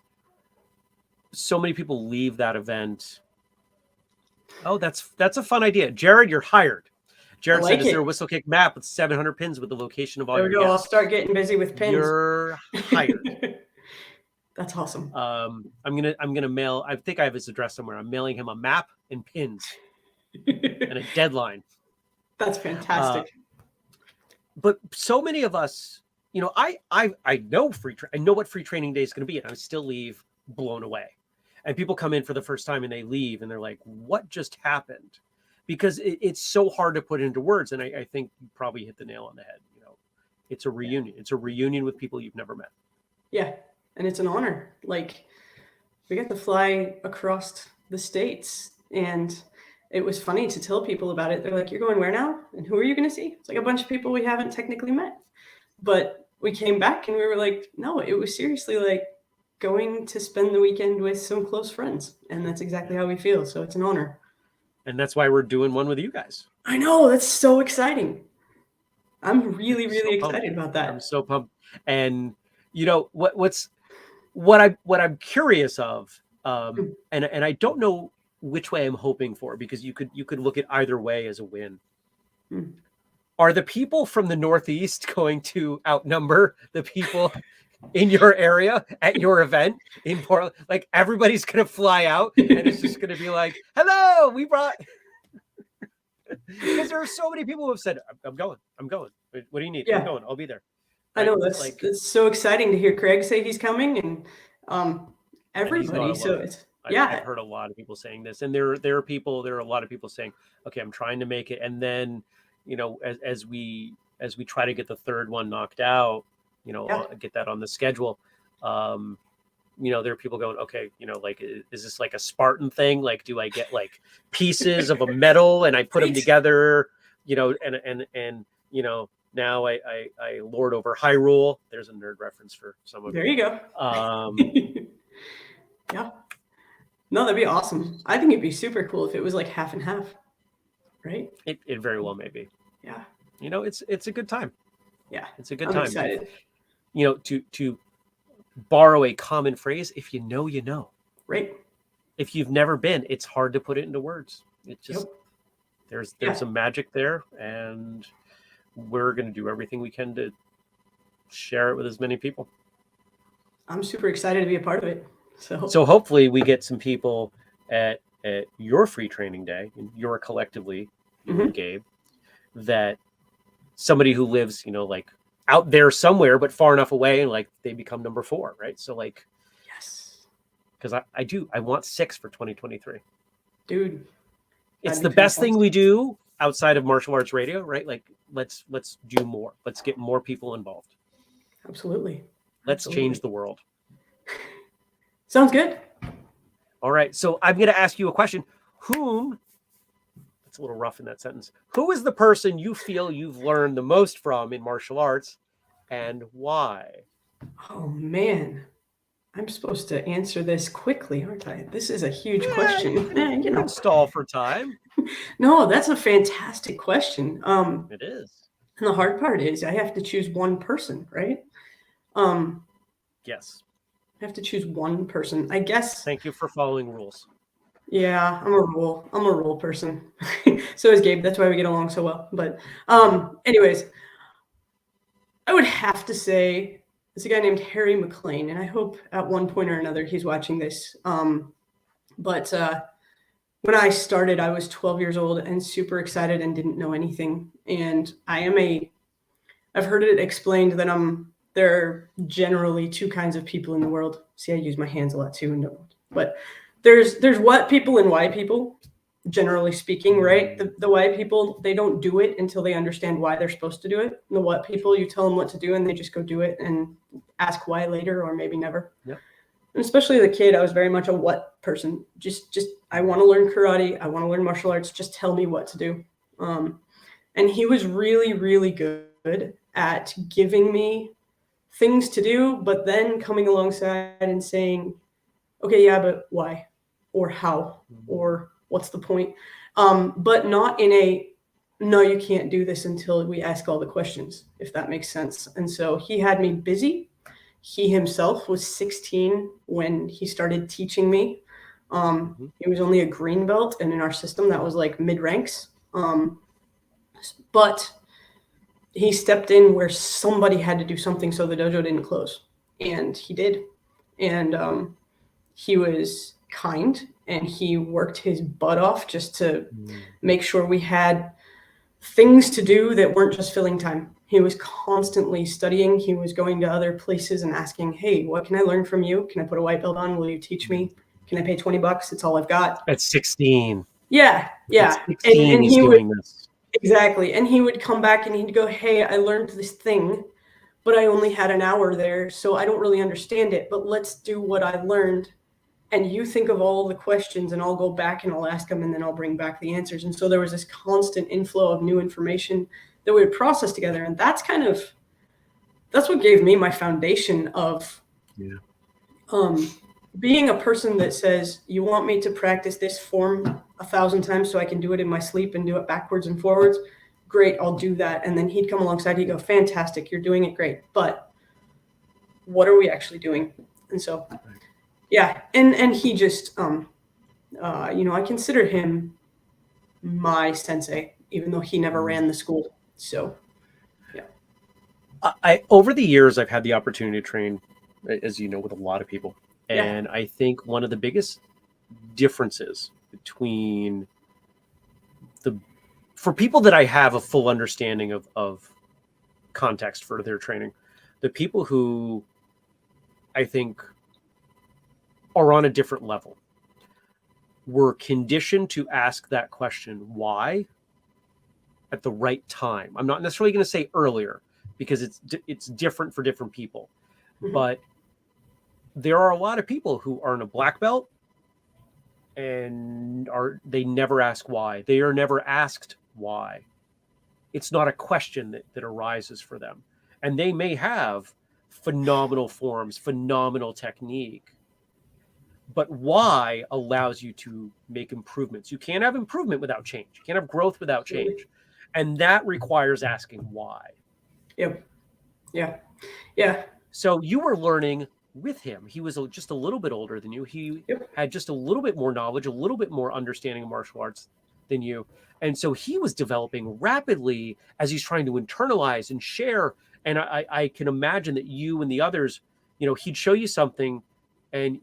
so many people leave that event. Oh, that's a fun idea. Jared, you're hired. Jared said, is there a whistle kick map with 700 pins with the location of all your guests? I'll start getting busy with pins. You're hired. That's awesome. I'm gonna mail. I think I have his address somewhere. I'm mailing him a map and pins and a deadline. That's fantastic. But so many of us, you know, I know I know what Free Training Day is going to be, and I still leave blown away. And people come in for the first time and they leave and they're like, "What just happened?" Because it's so hard to put into words. And I think you probably hit the nail on the head. You know, it's a reunion. It's a reunion with people you've never met. Yeah. And it's an honor. Like, we got to fly across the states, and it was funny to tell people about it. They're like, "You're going where now? And who are you going to see?" It's like a bunch of people we haven't technically met. But we came back and we were like, no, it was seriously like going to spend the weekend with some close friends. And that's exactly how we feel. So it's an honor. And that's why we're doing one with you guys. I know. That's so exciting. I'm really, really excited about that. I'm so pumped. And you know, what I'm curious of, and I don't know which way I'm hoping for, because you could look at either way as a win. Are the people from the Northeast going to outnumber the people in your area at your event in Portland? Like, everybody's going to fly out and it's just going to be like, "Hello, we brought," because there are so many people who have said, I'm going. What do you need? Yeah. I'm going. I'll be there. Right? I know that's so exciting to hear Craig say he's coming, and everybody. So it's, I've heard a lot of people saying this, and there are a lot of people saying, "Okay, I'm trying to make it," and then, you know, as we try to get the third one knocked out, you know, get that on the schedule, you know, there are people going, "Okay, you know, like, is this like a Spartan thing? Like, do I get like pieces of a medal and I put them together, you know, and you know, now I lord over Hyrule." There's a nerd reference for some of you. There you go. Yeah. No, that'd be awesome. I think it'd be super cool if it was like half and half, right? It very well may be. Yeah. You know, it's a good time. Yeah. It's a good I'm time. excited. You know, to borrow a common phrase, if you know, you know. Right. If you've never been, it's hard to put it into words. It just, there's some magic there, and we're going to do everything we can to share it with as many people. I'm super excited to be a part of it. So hopefully we get some people at your Free Training Day, and you're collectively, you and Gabe, that somebody who lives, you know, like out there somewhere, but far enough away, and like they become number 4, right? So like, yes, because I want 6 for 2023. Dude, it's the best thing we do outside of martial arts radio, right? Like, let's do more. Let's get more people involved. Absolutely. Let's change the world. Sounds good. All right. So I'm going to ask you a question. That's a little rough in that sentence. Who is the person you feel you've learned the most from in martial arts, and why? Oh, man. I'm supposed to answer this quickly, aren't I? This is a huge question. You know, stall for time. No, that's a fantastic question. It is. And the hard part is I have to choose one person, right? Yes. I have to choose one person, I guess. Thank you for following rules. Yeah, I'm a rule person. So is Gabe. That's why we get along so well. But anyways, I would have to say it's a guy named Harry McLean, and I hope at one point or another he's watching this. But when I started, I was 12 years old and super excited and didn't know anything. And I've heard it explained that there are generally 2 kinds of people in the world. See, I use my hands a lot too. But there's what people and why people, generally speaking, right? The why people, they don't do it until they understand why they're supposed to do it. And the what people, you tell them what to do and they just go do it and ask why later, or maybe never. Yep. And especially as a kid, I was very much a what person. Just I want to learn karate. I want to learn martial arts. Just tell me what to do. And he was really, really good at giving me things to do, but then coming alongside and saying, okay, yeah, but why, or how, or what's the point? But not in a, no, you can't do this until we ask all the questions, if that makes sense. And so he had me busy. He himself was 16 when he started teaching me. He was only a green belt, and in our system that was like mid ranks. But he stepped in where somebody had to do something so the dojo didn't close, and he did. And he was kind, and he worked his butt off just to make sure we had things to do that weren't just filling time. He was constantly studying. He was going to other places and asking, hey, what can I learn from you? Can I put a white belt on? Will you teach me? Can I pay $20? It's all I've got. At 16. Yeah. At 16, and he's he doing this. Exactly. And he would come back and he'd go, hey, I learned this thing, but I only had an hour there, so I don't really understand it. But let's do what I learned. And you think of all the questions, and I'll go back and I'll ask them, and then I'll bring back the answers. And so there was this constant inflow of new information that we would process together. And that's what gave me my foundation of being a person that says, you want me to practice this form 1,000 times so I can do it in my sleep and do it backwards and forwards? Great, I'll do that. And then he'd come alongside, he'd go, fantastic, you're doing it great. But what are we actually doing? And so, yeah. And he just, I consider him my sensei, even though he never ran the school. So, yeah. I over the years, I've had the opportunity to train, as you know, with a lot of people. And I think one of the biggest differences between for people that I have a full understanding of context for their training, the people who I think are on a different level were conditioned to ask that question, why, at the right time. I'm not necessarily going to say earlier, because it's different for different people. But there are a lot of people who are in a black belt and they never ask why. They are never asked why. It's not a question that arises for them. And they may have phenomenal forms, phenomenal technique, but why allows you to make improvements. You can't have improvement without change. You can't have growth without change. And that requires asking why. Yep. Yeah. So you were learning with him. He was just a little bit older than you. He had just a little bit more knowledge, a little bit more understanding of martial arts than you. And so he was developing rapidly as he's trying to internalize and share. And I can imagine that you and the others, he'd show you something, and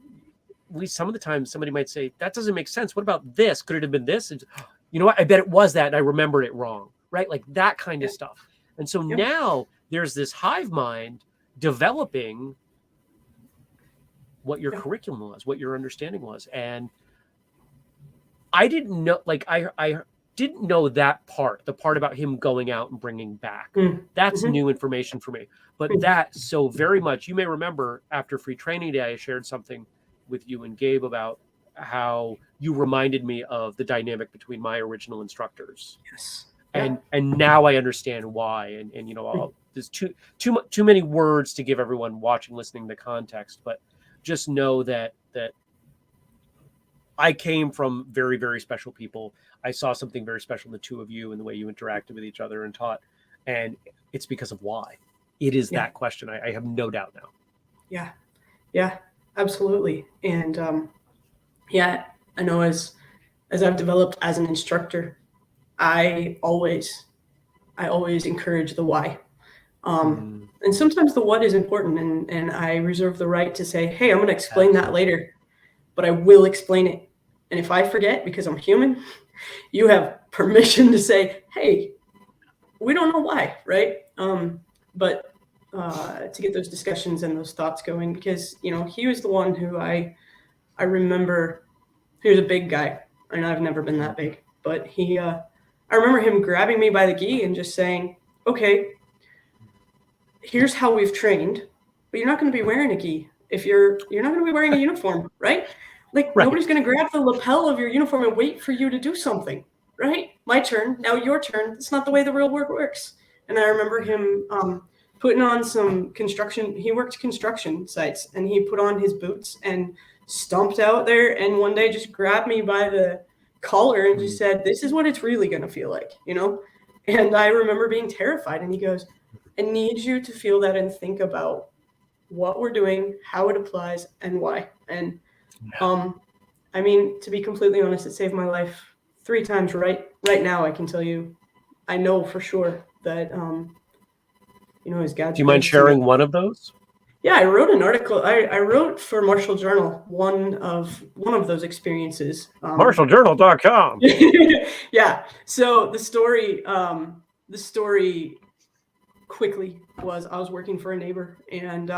at least some of the time somebody might say, that doesn't make sense. What about this? Could it have been this? And you know what? I bet it was that, and I remembered it wrong, right? Like that kind of stuff. And so now there's this hive mind developing what your curriculum was, what your understanding was. And I didn't know, I didn't know that part, the part about him going out and bringing back. That's new information for me. But that so very much, you may remember after Free Training Day, I shared something with you and Gabe about how you reminded me of the dynamic between my original instructors. Yes. And now I understand why. And there's too many words to give everyone watching, listening the context, but just know that I came from very, very special people. I saw something very special in the two of you and the way you interacted with each other and taught. And it's because of why. It is that question. I have no doubt now. Yeah, absolutely. And I know as I've developed as an instructor, I always encourage the why. And sometimes the what is important, and I reserve the right to say, hey, I'm going to explain that later, but I will explain it. And if I forget, because I'm human, you have permission to say, hey, we don't know why, right? But to get those discussions and those thoughts going, because, he was the one who I remember, he was a big guy, and I've never been that big, but I remember him grabbing me by the gi and just saying, okay, here's how we've trained, but you're not going to be wearing a gi. If you're not going to be wearing a uniform, right? Nobody's going to grab the lapel of your uniform and wait for you to do something, right? My turn, now your turn. It's not the way the real world works. And I remember him putting on some construction. He worked construction sites, and he put on his boots and stomped out there. And one day just grabbed me by the collar and just said, "This is what it's really going to feel like," you know? And I remember being terrified. And he goes, "I need you to feel that and think about what we're doing, how it applies, and why." And I mean, to be completely honest, it saved my life 3 times. Right now, I can tell you, I know for sure that his God's. Do you mind sharing one of those? Yeah, I wrote an article. I wrote for Marshall Journal one of those experiences. MarshallJournal.com. Yeah. So the story quickly was I was working for a neighbor, and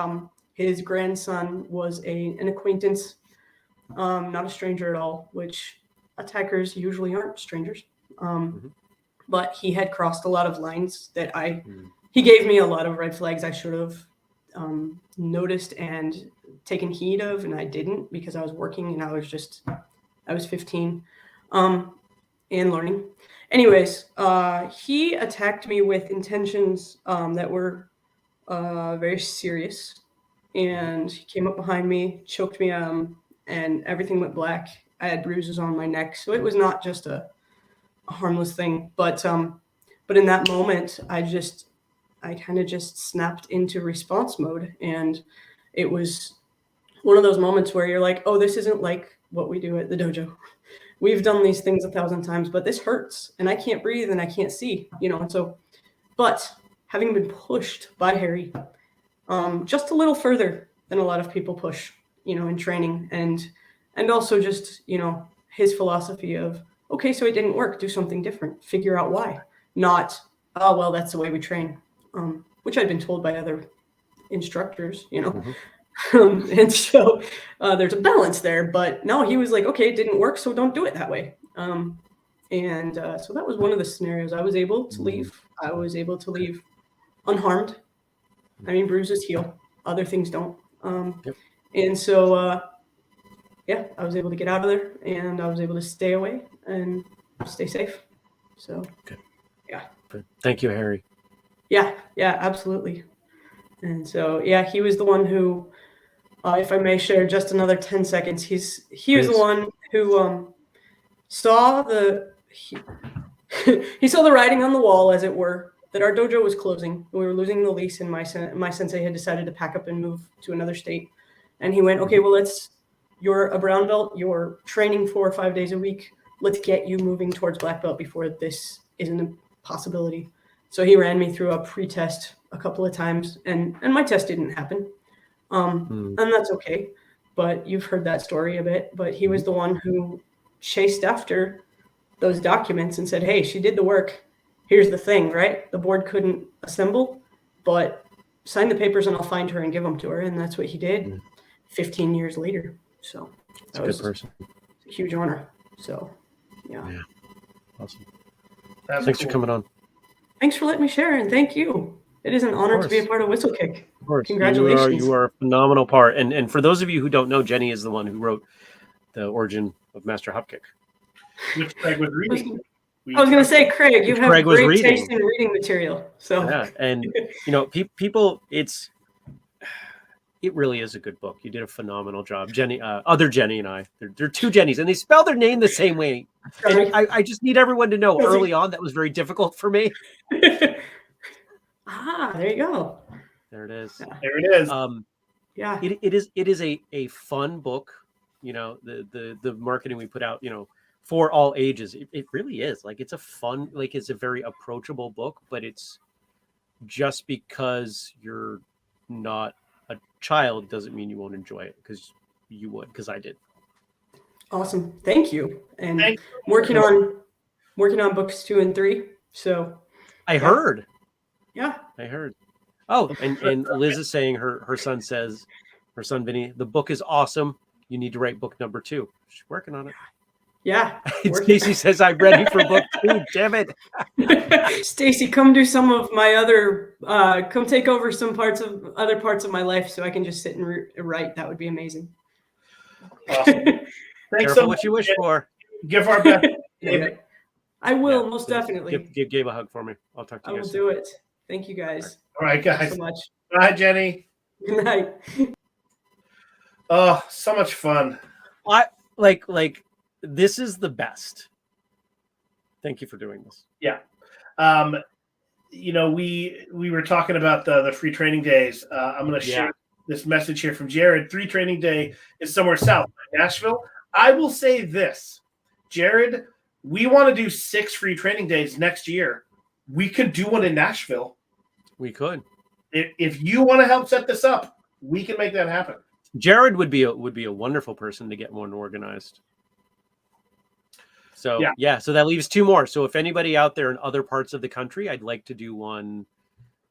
his grandson was an acquaintance, not a stranger at all, which attackers usually aren't strangers. But he had crossed a lot of lines that he gave me a lot of red flags I should have noticed and taken heed of, and I didn't because I was working and I was 15 and learning. Anyways, he attacked me with intentions that were very serious, and he came up behind me, choked me, and everything went black. I had bruises on my neck, so it was not just a harmless thing. But in that moment, I kind of just snapped into response mode, and it was one of those moments where you're like, "Oh, this isn't like what we do at the dojo. We've done these things 1,000 times, but this hurts, and I can't breathe, and I can't see, And so, but having been pushed by Harry, just a little further than a lot of people push, in training, and also just, his philosophy of, okay, so it didn't work, do something different, figure out why, not, oh, well, that's the way we train, which I'd been told by other instructors, and so there's a balance there, but no, he was like, okay, it didn't work, so don't do it that way. And so that was one of the scenarios. I was able to leave unharmed. I mean, bruises heal, other things don't. And so, I was able to get out of there, and I was able to stay away and stay safe. So, Thank you, Harry. Yeah, absolutely. And so, he was the one who, if I may share just another 10 seconds, he was the one who saw he saw the writing on the wall, as it were, that our dojo was closing. We were losing the lease, and my sensei had decided to pack up and move to another state. And he went, okay, well, you're a brown belt, you're training 4 or 5 days a week. Let's get you moving towards black belt before this isn't a possibility. So he ran me through a pre-test a couple of times, and my test didn't happen. And that's okay. But you've heard that story a bit. But he was the one who chased after those documents and said, hey, she did the work. Here's the thing, right? The board couldn't assemble, but sign the papers and I'll find her and give them to her. And that's what he did 15 years later. So that was a good person. A huge honor. So, yeah. Awesome. Thanks for coming on. Thanks for letting me share, and thank you. It is an honor to be a part of Whistlekick. Of course. Congratulations. You are a phenomenal part. And for those of you who don't know, Jenny is the one who wrote the origin of Master Hopkick. Which Craig was reading. I was going to say, Craig, you have great taste in reading material. So yeah, and people, it really is a good book. You did a phenomenal job, Jenny. Other Jenny and I, there are 2 Jennys, and they spell their name the same way. And I just need everyone to know early on that was very difficult for me. There you go. There it is. There it is. Yeah, it is a fun book. The marketing we put out, for all ages. It really is. Like, it's a fun, it's a very approachable book, but it's just because you're not a child doesn't mean you won't enjoy it, because you would, because I did. Awesome. Thank you. And working on books 2 and 3. So I heard. Yeah. I heard. Oh, and Liz is saying her son Vinny, the book is awesome. You need to write book number 2. She's working on it. Yeah. Stacy says I'm ready for book 2. Damn it. Stacy, come do some of my other come take over some other parts of my life so I can just sit and write. That would be amazing. Awesome. Thanks Careful what you wish for. Give our best. I will, most definitely. Give Gabe a hug for me. I'll talk to you guys. I will do it. Thank you guys. All right, Thanks guys. so much. Bye, Jenny. Good night. Oh, so much fun. I like this is the best. Thank you for doing this. Yeah. We were talking about the free training days. I'm going to share this message here from Jared. 3 training day is somewhere south, Nashville. I will say this, Jared, we want to do 6 free training days next year. We could do one in Nashville. We could. If you want to help set this up, we can make that happen. Jared would be a wonderful person to get one organized. So so that leaves 2 more. So if anybody out there in other parts of the country, I'd like to do one,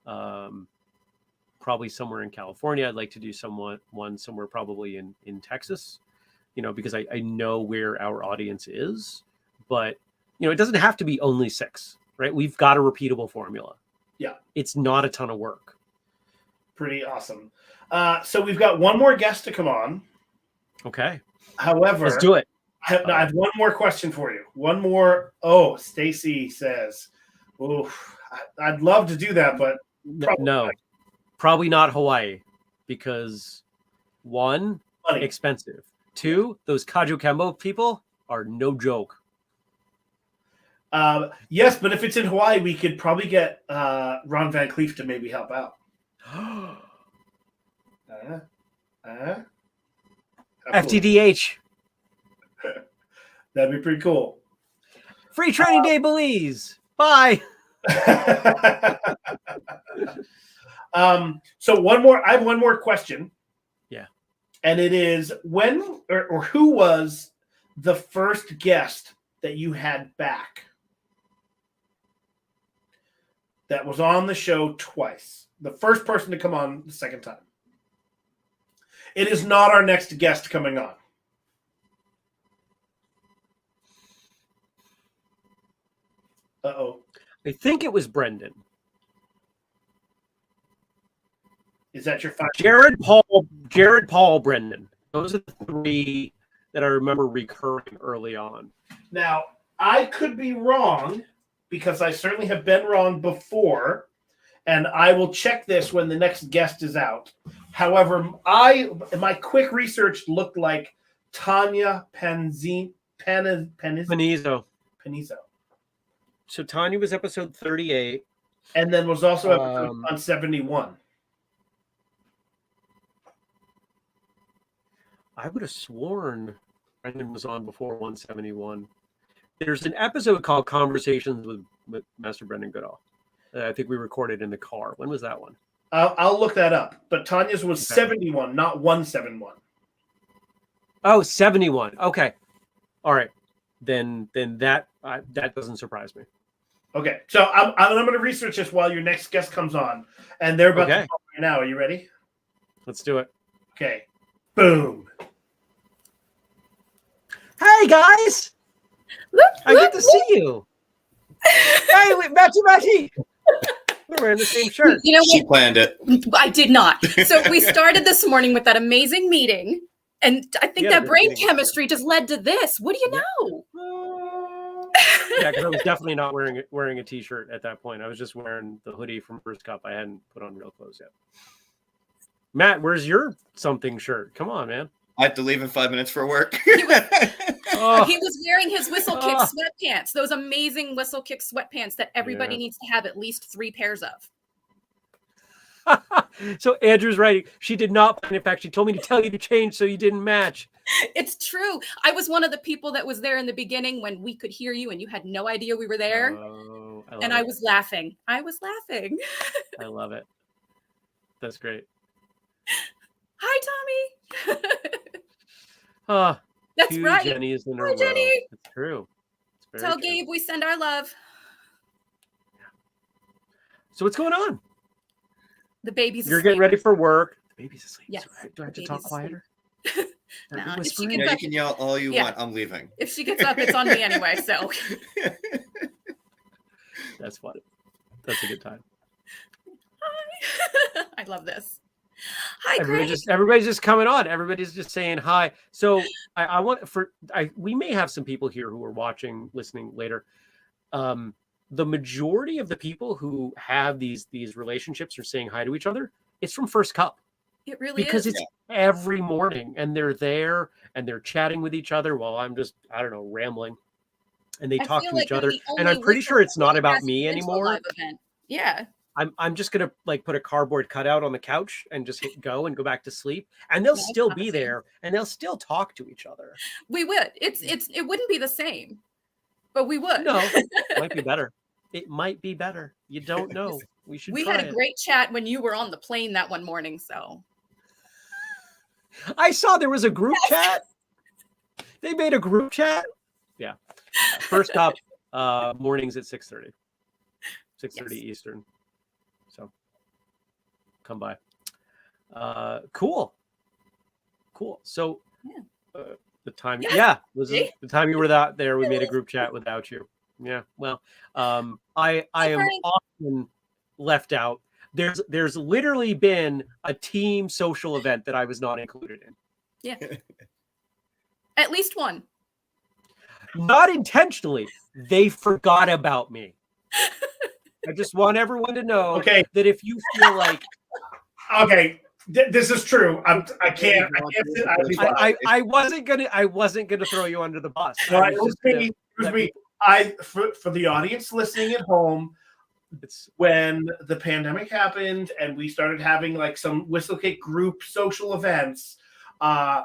probably somewhere in California. I'd like to do one somewhere probably in Texas, because I know where our audience is. But it doesn't have to be only 6, right? We've got a repeatable formula. Yeah, it's not a ton of work. Pretty awesome. So we've got one more guest to come on. Okay. However, let's do it. I have one more question for you. One more. Oh, Stacy says, I'd love to do that, but probably not Hawaii, because 1, money. Expensive. 2, those Kaju Kembo people are no joke. Yes, but if it's in Hawaii, we could probably get Ron Van Cleef to maybe help out. FTDH. That'd be pretty cool. Free training day, Belize. Bye. So I have one more question. Yeah. And it is, when or who was the first guest that you had back that was on the show twice? The first person to come on the second time. It is not our next guest coming on. Uh-oh. I think it was Brendan. Is that your 5? Jared, Paul, Brendan. Those are the 3 that I remember recurring early on. Now, I could be wrong, because I certainly have been wrong before, and I will check this when the next guest is out. However, my quick research looked like Tanya Panizo. So Tanya was episode 38. And then was also episode on 71. I would have sworn Brendan was on before 171. There's an episode called Conversations with Master Brendan Goodall. I think we recorded in the car. When was that one? I'll look that up. But Tanya's was 71, not 171. Oh, 71. Okay. All right. Then that doesn't surprise me. Okay. So I'm going to research this while your next guest comes on. And they're about to call right now. Are you ready? Let's do it. Okay. Boom. Hey, guys. I get to see you. Hey, Matty. We're wearing the same shirt. You know what? She planned it. I did not. So we started this morning with that amazing meeting, and I think that brain chemistry just led to this. What do you know? Yeah, because I was definitely not wearing a t-shirt at that point. I was just wearing the hoodie from First Cup. I hadn't put on real clothes yet. Matt, where's your something shirt? Come on, man. I have to leave in 5 minutes for work. He was wearing his Whistle Kick sweatpants, those amazing Whistle Kick sweatpants that everybody needs to have at least 3 pairs of. So Andrew's right. She did not. In fact, she told me to tell you to change so you didn't match. It's true. I was one of the people that was there in the beginning when we could hear you and you had no idea we were there. I was laughing. I I love it. That's great. Hi, Tommy. That's two right. Jennies in a Hi, row. Jenny. It's true. It's Tell very true. Gabe we send our love. So what's going on? The baby's You're asleep. getting ready for work. The baby's asleep. Yes, Do I have to the talk baby's quieter? Nah, if she Whispering? gets Yeah, you up, can yell all you want. I'm leaving. if she gets up, it's on me anyway. So That's funny. That's a good time. hi. I love this. Hi, Craig. Everybody's just coming on. Everybody's just saying hi. So we may have some people here who are watching, listening later. the majority of the people who have these relationships or saying hi to each other, it's from First Cup. It really Because is. it's every morning and they're there and they're chatting with each other while I'm just, I don't know, rambling. And they I talk feel to like each I'm other. the And only I'm pretty sure listener it's not who about has me been to a anymore. live event. Yeah. I'm just gonna like put a cardboard cutout on the couch and just hit go and go back to sleep. And they'll No, it's still not the be same. there and they'll still talk to each other. We would. It wouldn't be the same, but we would. No, might be better. It might be better. You don't know. We should We try had a it. great chat when you were on the plane that one morning. So I saw there was a group chat. They made a group chat. Yeah. First Cup mornings at 6:30. 6:30 Eastern. So come by. Cool. So the time was the time you were there, we made a group chat without you. Yeah. Well, I am often left out. There's literally been a team social event that I was not included in. Yeah. At least one. Not intentionally. They forgot about me. I just want everyone to know that if you feel like this is true. I can't. I wasn't gonna throw you under the bus. No, it was me. For the audience listening at home, it's when the pandemic happened and we started having like some Whistlecake group social events. I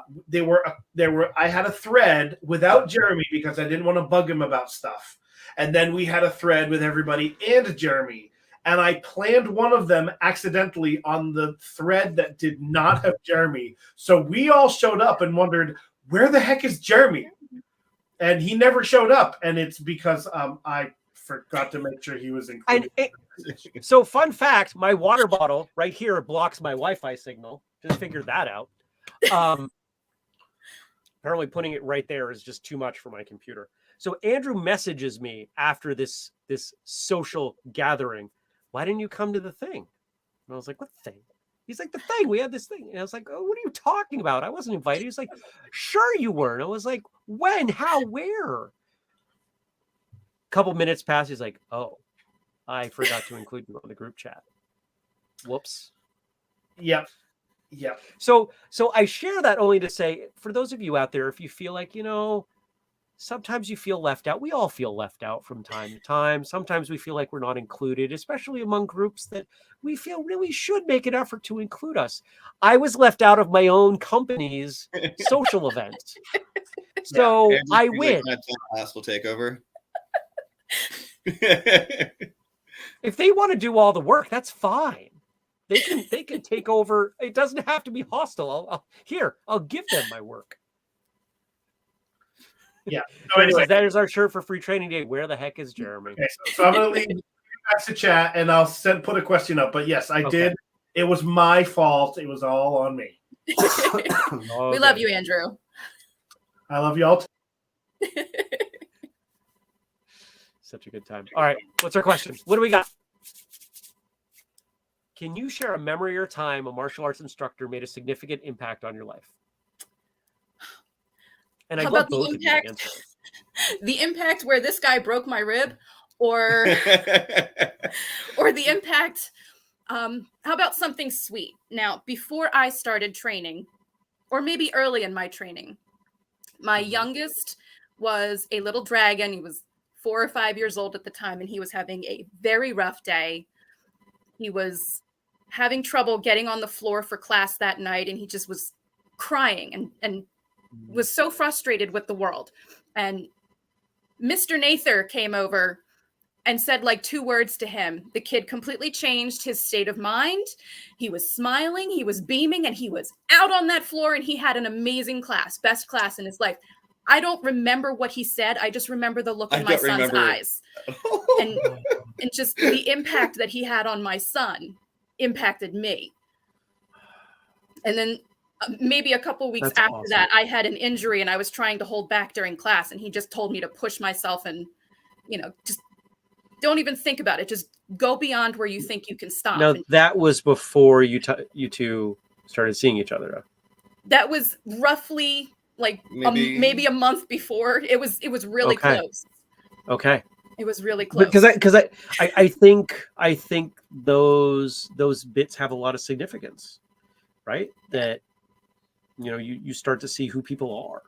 had a thread without Jeremy because I didn't want to bug him about stuff. And then we had a thread with everybody and Jeremy. And I planned one of them accidentally on the thread that did not have Jeremy. So we all showed up and wondered, where the heck is Jeremy? And he never showed up. And it's because I forgot to make sure he was included. So fun fact, my water bottle right here blocks my Wi-Fi signal. Just figured that out. Apparently putting it right there is just too much for my computer. So Andrew messages me after this social gathering. Why didn't you come to the thing? And I was like, what thing? He's like, the thing. We had this thing. And I was like, oh, what are you talking about? I wasn't invited. He's like, sure you weren't. I was like, when? How? Where? A couple minutes passed. He's like, oh, I forgot to include you on the group chat. Whoops. Yep. So I share that only to say, for those of you out there, if you feel like, sometimes you feel left out. We all feel left out from time to time. Sometimes we feel like we're not included, especially among groups that we feel really should make an effort to include us. I was left out of my own company's social events. So I win. Class will take over. If they want to do all the work, that's fine. They can take over. It doesn't have to be hostile. I'll give them my work. Yeah. So anyway, that is our shirt for Free Training Day. Where the heck is Jeremy? Okay, so I'm going to leave back to chat and I'll put a question up. But yes, I did. It was my fault. It was all on me. We love you, Andrew. I love you all too. Such a good time. All right. What's our question? What do we got? Can you share a memory or time a martial arts instructor made a significant impact on your life? And how about the impact? The impact where this guy broke my rib, or the impact. How about something sweet? Now, before I started training, or maybe early in my training, my youngest was a little dragon. He was 4 or 5 years old at the time, and he was having a very rough day. He was having trouble getting on the floor for class that night, and he just was crying and was so frustrated with the world. And Mr. Nather came over and said like 2 words to him. The kid completely changed his state of mind. He was smiling, he was beaming, and he was out on that floor, and he had an amazing class, best class in his life. I don't remember what he said. I just remember the look in my son's eyes. and just the impact that he had on my son impacted me. And then maybe a couple weeks after that, I had an injury and I was trying to hold back during class, and he just told me to push myself and, just don't even think about it. Just go beyond where you think you can stop. Now, that was before you two started seeing each other. That was roughly like maybe a month before. It was really close. Okay. It was really close. Because I think those bits have a lot of significance, right? That you start to see who people are,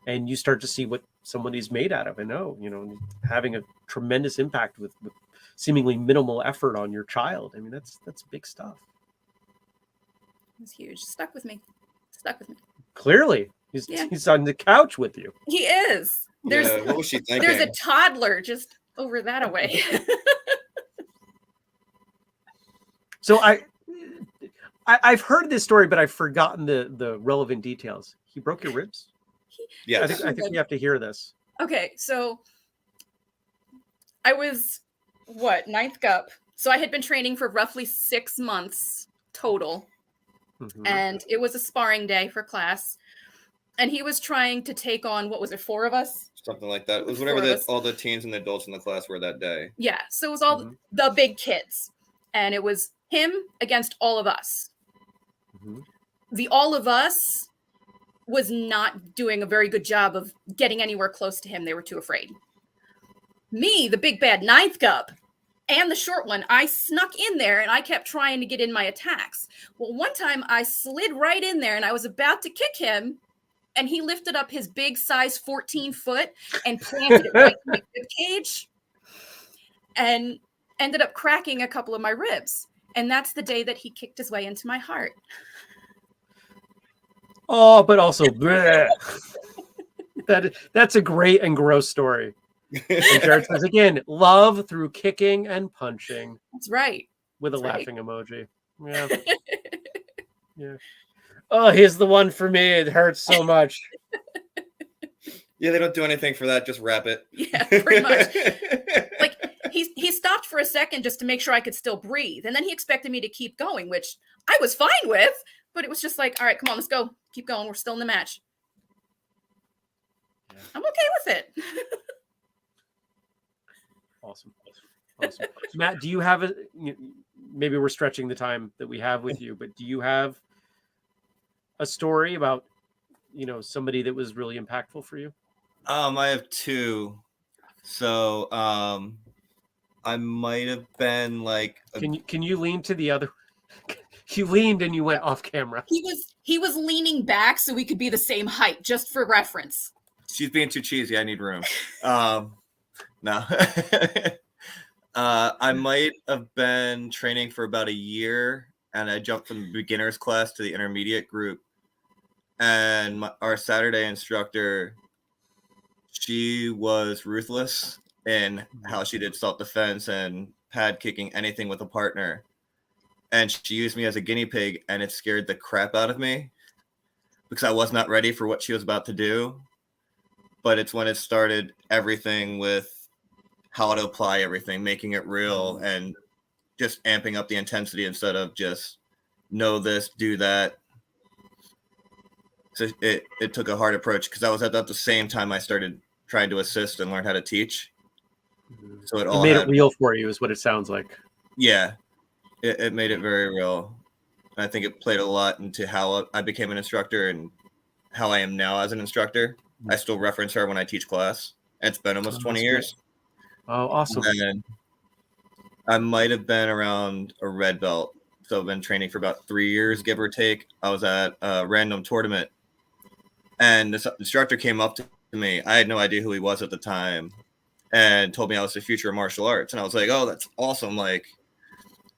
and you start to see what somebody's made out of. Having a tremendous impact with seemingly minimal effort on your child. I mean, that's big stuff. It was huge. Stuck with me. Clearly, he's on the couch with you. He is. What was she thinking? There's a toddler just over that away. So I've heard this story, but I've forgotten the relevant details. He broke your ribs? Yeah. I think we have to hear this. Okay, so I was ninth GUP. So I had been training for roughly 6 months total. Mm-hmm. And it was a sparring day for class. And he was trying to take on, 4 of us? Something like that. It was whatever all the teens and the adults in the class were that day. Yeah, so it was all the big kids. And it was him against all of us. Mm-hmm. The all of us was not doing a very good job of getting anywhere close to him. They were too afraid. Me, the big bad ninth GUP, and the short one, I snuck in there and I kept trying to get in my attacks. Well, one time I slid right in there and I was about to kick him, and he lifted up his big size 14 foot and planted it right in my rib cage and ended up cracking a couple of my ribs. And that's the day that he kicked his way into my heart. Oh, but also, that's a great and gross story. And Jared says again, love through kicking and punching. That's right. With a That's laughing emoji. Yeah. Yeah. Oh, here's the one for me. It hurts so much. Yeah, they don't do anything for that. Just wrap it. Yeah, pretty much. Like he stopped for a second just to make sure I could still breathe, and then he expected me to keep going, which I was fine with. But it was just like, all right, come on, let's go. Keep going. We're still in the match. Yeah. I'm okay with it. Awesome. Matt, do you have maybe we're stretching the time that we have with you, but do you have a story about, somebody that was really impactful for you? I have 2. So, I might have been like. Can you lean to the other? You leaned and you went off camera. He was leaning back so we could be the same height, just for reference. She's being too cheesy. I need room. No. I might have been training for about a year, and I jumped from the beginners class to the intermediate group. And our Saturday instructor, she was ruthless in how she did self-defense and pad kicking, anything with a partner. And she used me as a guinea pig, and it scared the crap out of me because I was not ready for what she was about to do. But it's when it started everything with how to apply everything, making it real, and just amping up the intensity instead of just know this, do that. So it took a hard approach because I was at the same time I started trying to assist and learn how to teach. So it made it real for you is what it sounds like. Yeah, it made it very real. And I think it played a lot into how I became an instructor and how I am now as an instructor. I still reference her when I teach class. It's been almost 20 years. Oh, awesome. And I might have been around a red belt. So I've been training for about 3 years, give or take. I was at a random tournament, and this instructor came up to me. I had no idea who he was at the time, and told me I was the future of martial arts. And I was like, oh, that's awesome. And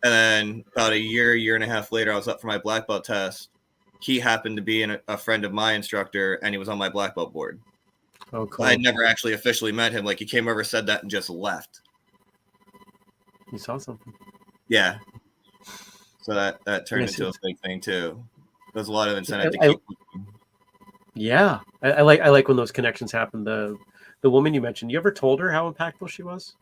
then about a year and a half later, I was up for my black belt test. He happened to be a friend of my instructor, and he was on my black belt board. Oh, cool. I had never actually officially met him. He came over, said that, and just left. You saw something. Yeah. So that turned into a big thing too. There's a lot of incentive to keep. Yeah, I like when those connections happen. The woman you mentioned, you ever told her how impactful she was?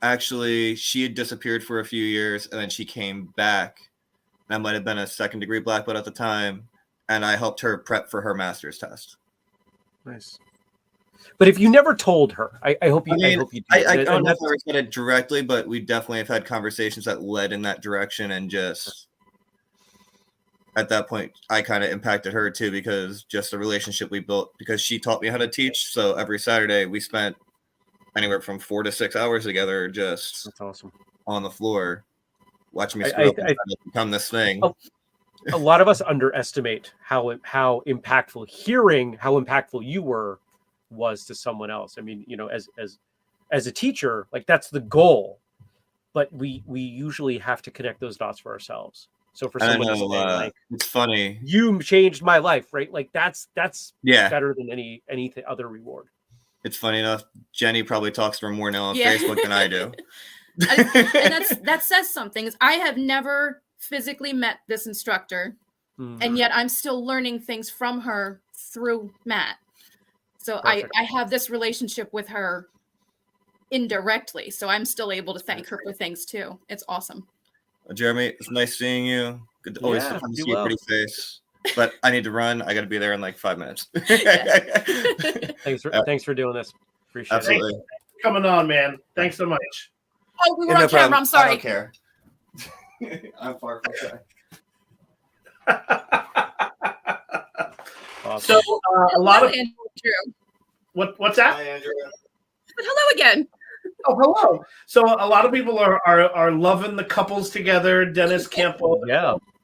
Actually, she had disappeared for a few years, and then she came back. That might have been a second-degree black belt at the time, and I helped her prep for her master's test. Nice. But if you never told her, I hope you. I hope you did. I don't know if I ever said it directly, but we definitely have had conversations that led in that direction, and just at that point, I kind of impacted her too, because just the relationship we built, because she taught me how to teach. So every Saturday we spent anywhere from 4 to 6 hours together, just That's awesome. on the floor, watching me screw up and try to become this thing. A lot of us underestimate how impactful how impactful you was to someone else. I mean, you know, as a teacher, like that's the goal, but we usually have to connect those dots for ourselves. So for someone to say, like, it's funny, you changed my life, right? Like that's yeah, better than any other reward. It's funny enough, Jenny probably talks to her more now on Facebook than I do. And that says something. I have never physically met this instructor, and yet I'm still learning things from her through Matt. So I have this relationship with her indirectly, so I'm still able to thank her for things too. It's awesome. Jeremy, it's nice seeing you. Good to always to see your pretty face. But I need to run. I got to be there in like 5 minutes. Thanks for doing this. Appreciate it. Thanks for coming on, man. Thanks so much. Oh, we were on camera. I'm sorry. I don't care. I'm far from shy. Awesome. So a lot of what's that? Hi, Andrew. Hello again. Oh, hello. So a lot of people are loving the couples together. Dennis Campbell,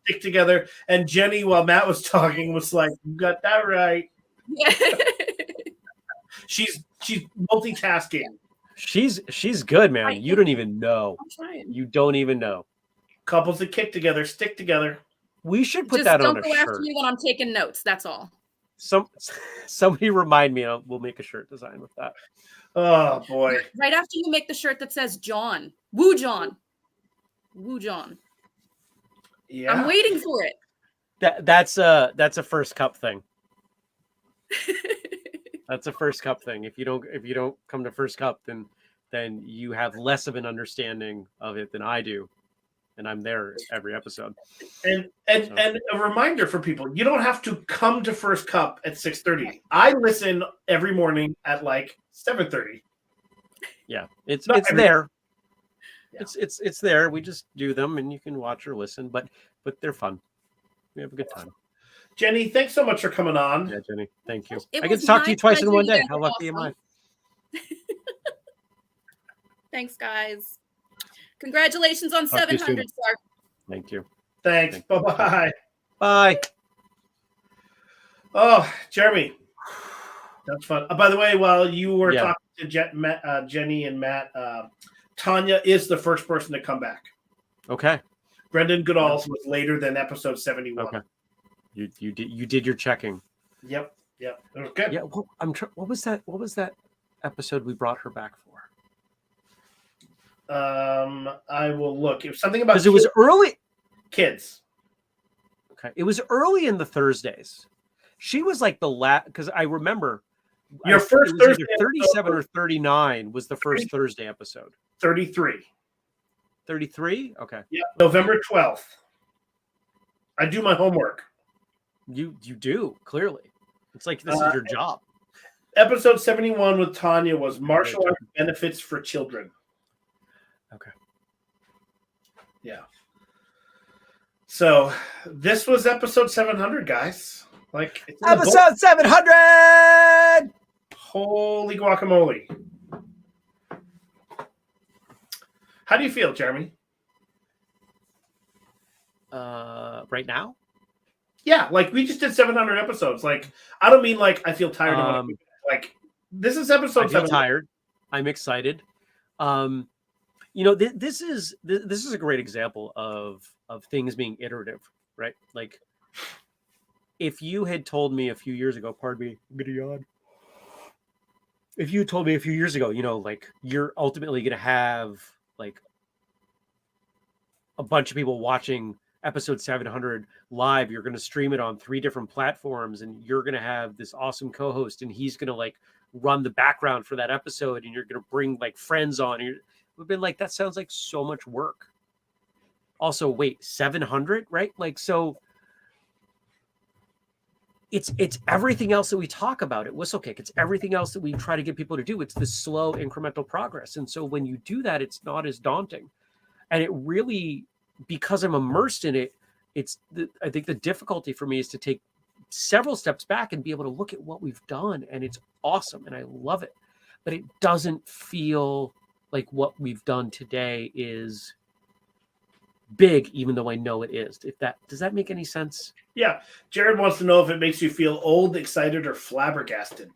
stick together, and Jenny, while Matt was talking, was like, "You got that right." Yeah. She's multitasking. She's good, man. You don't even know. I'm trying. You don't even know. Couples that kick together, stick together. We should put that on a shirt. Just don't go after me when I'm taking notes. That's all. Somebody remind me. We'll make a shirt design with that. Oh boy! Right after you make the shirt that says John, Woo John, Woo John. Yeah, I'm waiting for it. That's a first cup thing. That's a first cup thing. If you don't come to first cup, then you have less of an understanding of it than I do, and I'm there every episode. And a reminder for people: you don't have to come to first cup at 6:30. I listen every morning at like 7:30. Yeah, it's there. Yeah. It's there. We just do them, and you can watch or listen, but they're fun. We have a good time. Jenny, thanks so much for coming on. Yeah, Jenny, thank you. I get to talk to you twice in one day. How lucky am I? Thanks, guys. Congratulations on 700, sir. Thank you. Thanks. Bye-bye. Bye. Oh, Jeremy. That's fun. By the way, while you were talking to Jenny and Matt, Tanya is the first person to come back. Okay. Brendan Goodall's was later than episode 71. Okay. You did your checking. Yep. It was good. Yeah. What was that episode we brought her back for? I will look. It was something about because it was early. Kids. Okay. It was early in the Thursdays. She was like the last, because I remember your first Thursday 37 or 39 was the first Thursday episode. 33. 33? Okay. Yeah, November 12th. I do my homework. You do, clearly. It's like this is your job. Episode 71 with Tanya was martial arts benefits for children. Okay. Yeah. So this was episode 700, guys. Like episode 700. Holy guacamole. How do you feel, Jeremy? Right now? Yeah, like we just did 700 episodes. Like I don't mean like I feel tired of it. Like this is episode 700. Tired. I'm excited. This is a great example of things being iterative, right? Like if you had told me a few years ago, pardon me, I'm getting yawn. If you told me a few years ago, like you're ultimately going to have like a bunch of people watching episode 700 live, you're going to stream it on 3 different platforms, and you're going to have this awesome co-host, and he's going to like run the background for that episode, and you're going to bring like friends on. And we've been like, that sounds like so much work. Also, wait, 700, right? Like, so it's everything else that we talk about at Whistlekick. It's everything else that we try to get people to do. It's the slow incremental progress. And so when you do that, it's not as daunting. And it really, because I'm immersed in it, I think the difficulty for me is to take several steps back and be able to look at what we've done, and it's awesome and I love it, but it doesn't feel like what we've done today is big, even though I know it is. Does that make any sense? Yeah. Jared wants to know if it makes you feel old, excited, or flabbergasted.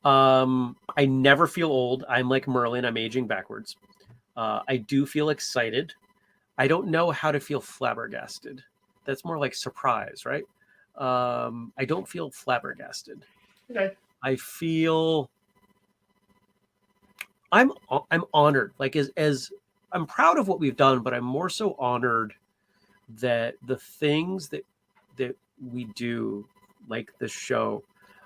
I never feel old. I'm like Merlin. I'm aging backwards. I do feel excited. I don't know how to feel flabbergasted. That's more like surprise, right? I don't feel flabbergasted. Okay. I feel I'm honored. Like as I'm proud of what we've done, but I'm more so honored that the things that we do, like the show,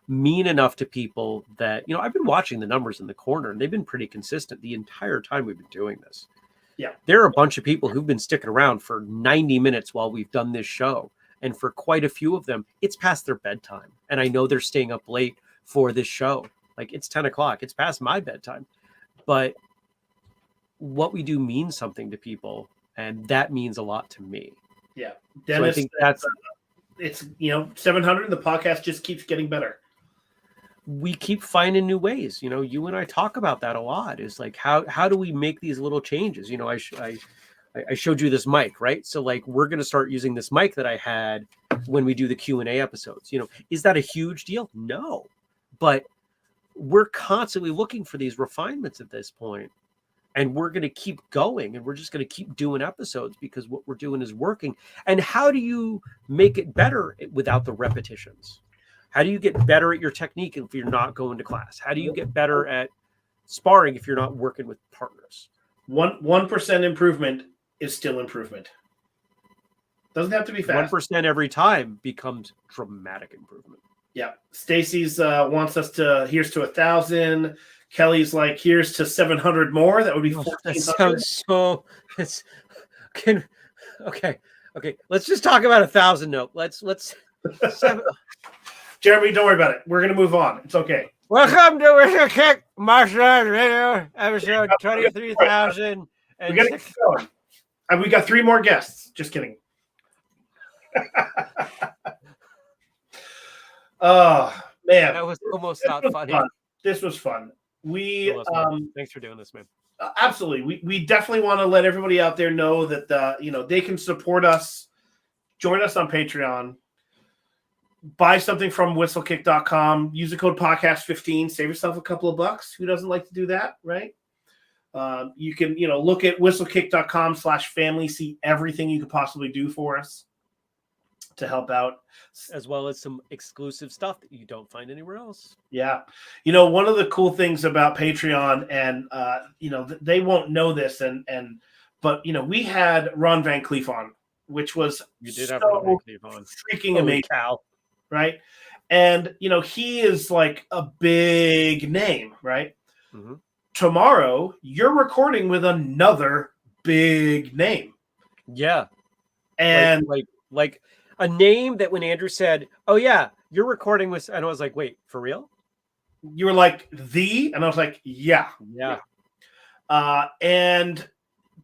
mean enough to people that, I've been watching the numbers in the corner and they've been pretty consistent the entire time we've been doing this. Yeah. There are a bunch of people who've been sticking around for 90 minutes while we've done this show. And for quite a few of them, it's past their bedtime. And I know they're staying up late for this show. Like it's 10 o'clock. It's past my bedtime. But what we do means something to people. And that means a lot to me. Yeah. Dennis, so I think it's 700. The podcast just keeps getting better. We keep finding new ways. You and I talk about that a lot. Is like how do we make these little changes? I showed you this mic, right? So like we're going to start using this mic that I had when we do the Q&A episodes. Is that a huge deal? No, but we're constantly looking for these refinements at this point. And we're going to keep going, and we're just going to keep doing episodes because what we're doing is working. And how do you make it better without the repetitions? How do you get better at your technique if you're not going to class? How do you get better at sparring if you're not working with partners? 1% improvement is still improvement. Doesn't have to be fast. 1% every time becomes dramatic improvement. Yeah. Stacy's wants us to, here's to 1,000. Kelly's like, here's to 700 more. That would be 1,400. Okay. Let's just talk about 1,000. No, let's. Jeremy, don't worry about it. We're gonna move on. It's okay. Welcome to Whistle Kick Martial Arts Radio, episode 23,000. We gotta keep going. And we got 3 more guests. Just kidding. Oh man, that was almost not funny. This was fun. Thanks for doing this, man. Absolutely. We definitely want to let everybody out there know that they can support us, join us on Patreon, buy something from whistlekick.com, use the code podcast15, save yourself a couple of bucks. Who doesn't like to do that, right? You can, look at whistlekick.com/family, see everything you could possibly do for us to help out, as well as some exclusive stuff that you don't find anywhere else. Yeah. One of the cool things about Patreon, and they won't know this, but we had Ron Van Cleef on, which was have Ron Van Cleef on. Freaking amazing. Cow. Right. And he is like a big name, right? Mm-hmm. Tomorrow you're recording with another big name. Yeah. And like a name that when Andrew said, "Oh yeah, you're recording with," and I was like, "Wait, for real?" You were like, and I was like, "Yeah." And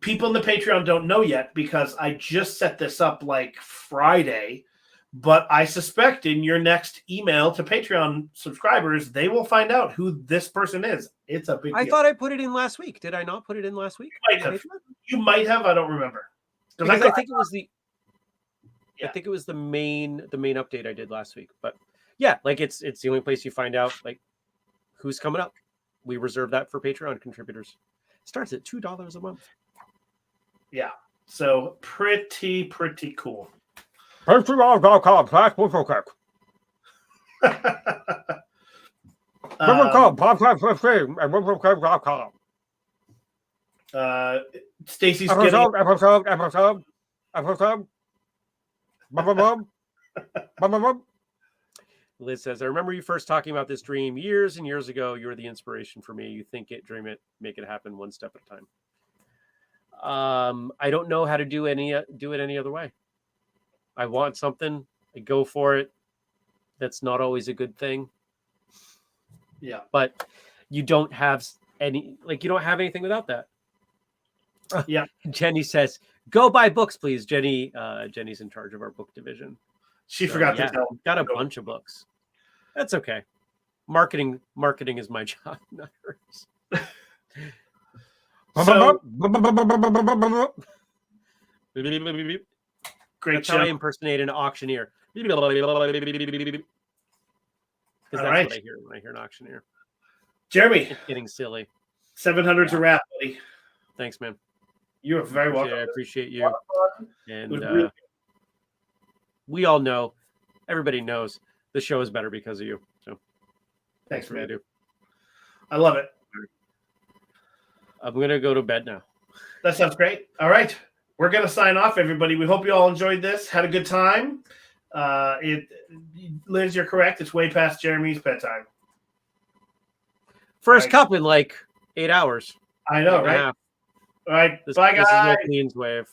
people in the Patreon don't know yet because I just set this up like Friday, but I suspect in your next email to Patreon subscribers, they will find out who this person is. It's a big deal. I thought I put it in last week. Did I not put it in last week? You might have. I don't remember. Because I think it was the. Yeah. I think it was the main update I did last week. But yeah, like it's the only place you find out like who's coming up. We reserve that for Patreon contributors. Starts at $2 a month. Yeah. So pretty cool. Stacy's episode. Liz says, I remember you first talking about this dream years and years ago. You were the inspiration for me. You think it, dream it, make it happen one step at a time. I don't know how to do it any other way. I want something, I go for it. That's not always a good thing. Yeah. But you don't have anything without that. Yeah. Jenny says, Go buy books, please. Jenny's in charge of our book division. She forgot to tell. Got a bunch of books. That's okay. Marketing is my job, not hers. So, great That's how I show. impersonate an auctioneer. Because that's right. what I hear when I hear an auctioneer. Jeremy, It's getting silly. 700's a wrap, buddy. Thanks, man. You are very welcome. I appreciate you. It was And really we all know, everybody knows, the show is better because of you. So Thanks, what I man. do. I love it. I'm gonna go to bed now. That sounds great. All right. We're going to sign off, everybody. We hope you all enjoyed this. Had a good time. Liz, you're correct. It's way past Jeremy's bedtime. First Right. cup in like 8 hours. I know, 8.5. right? All right. This, Bye, this is no guys. Queen's wave.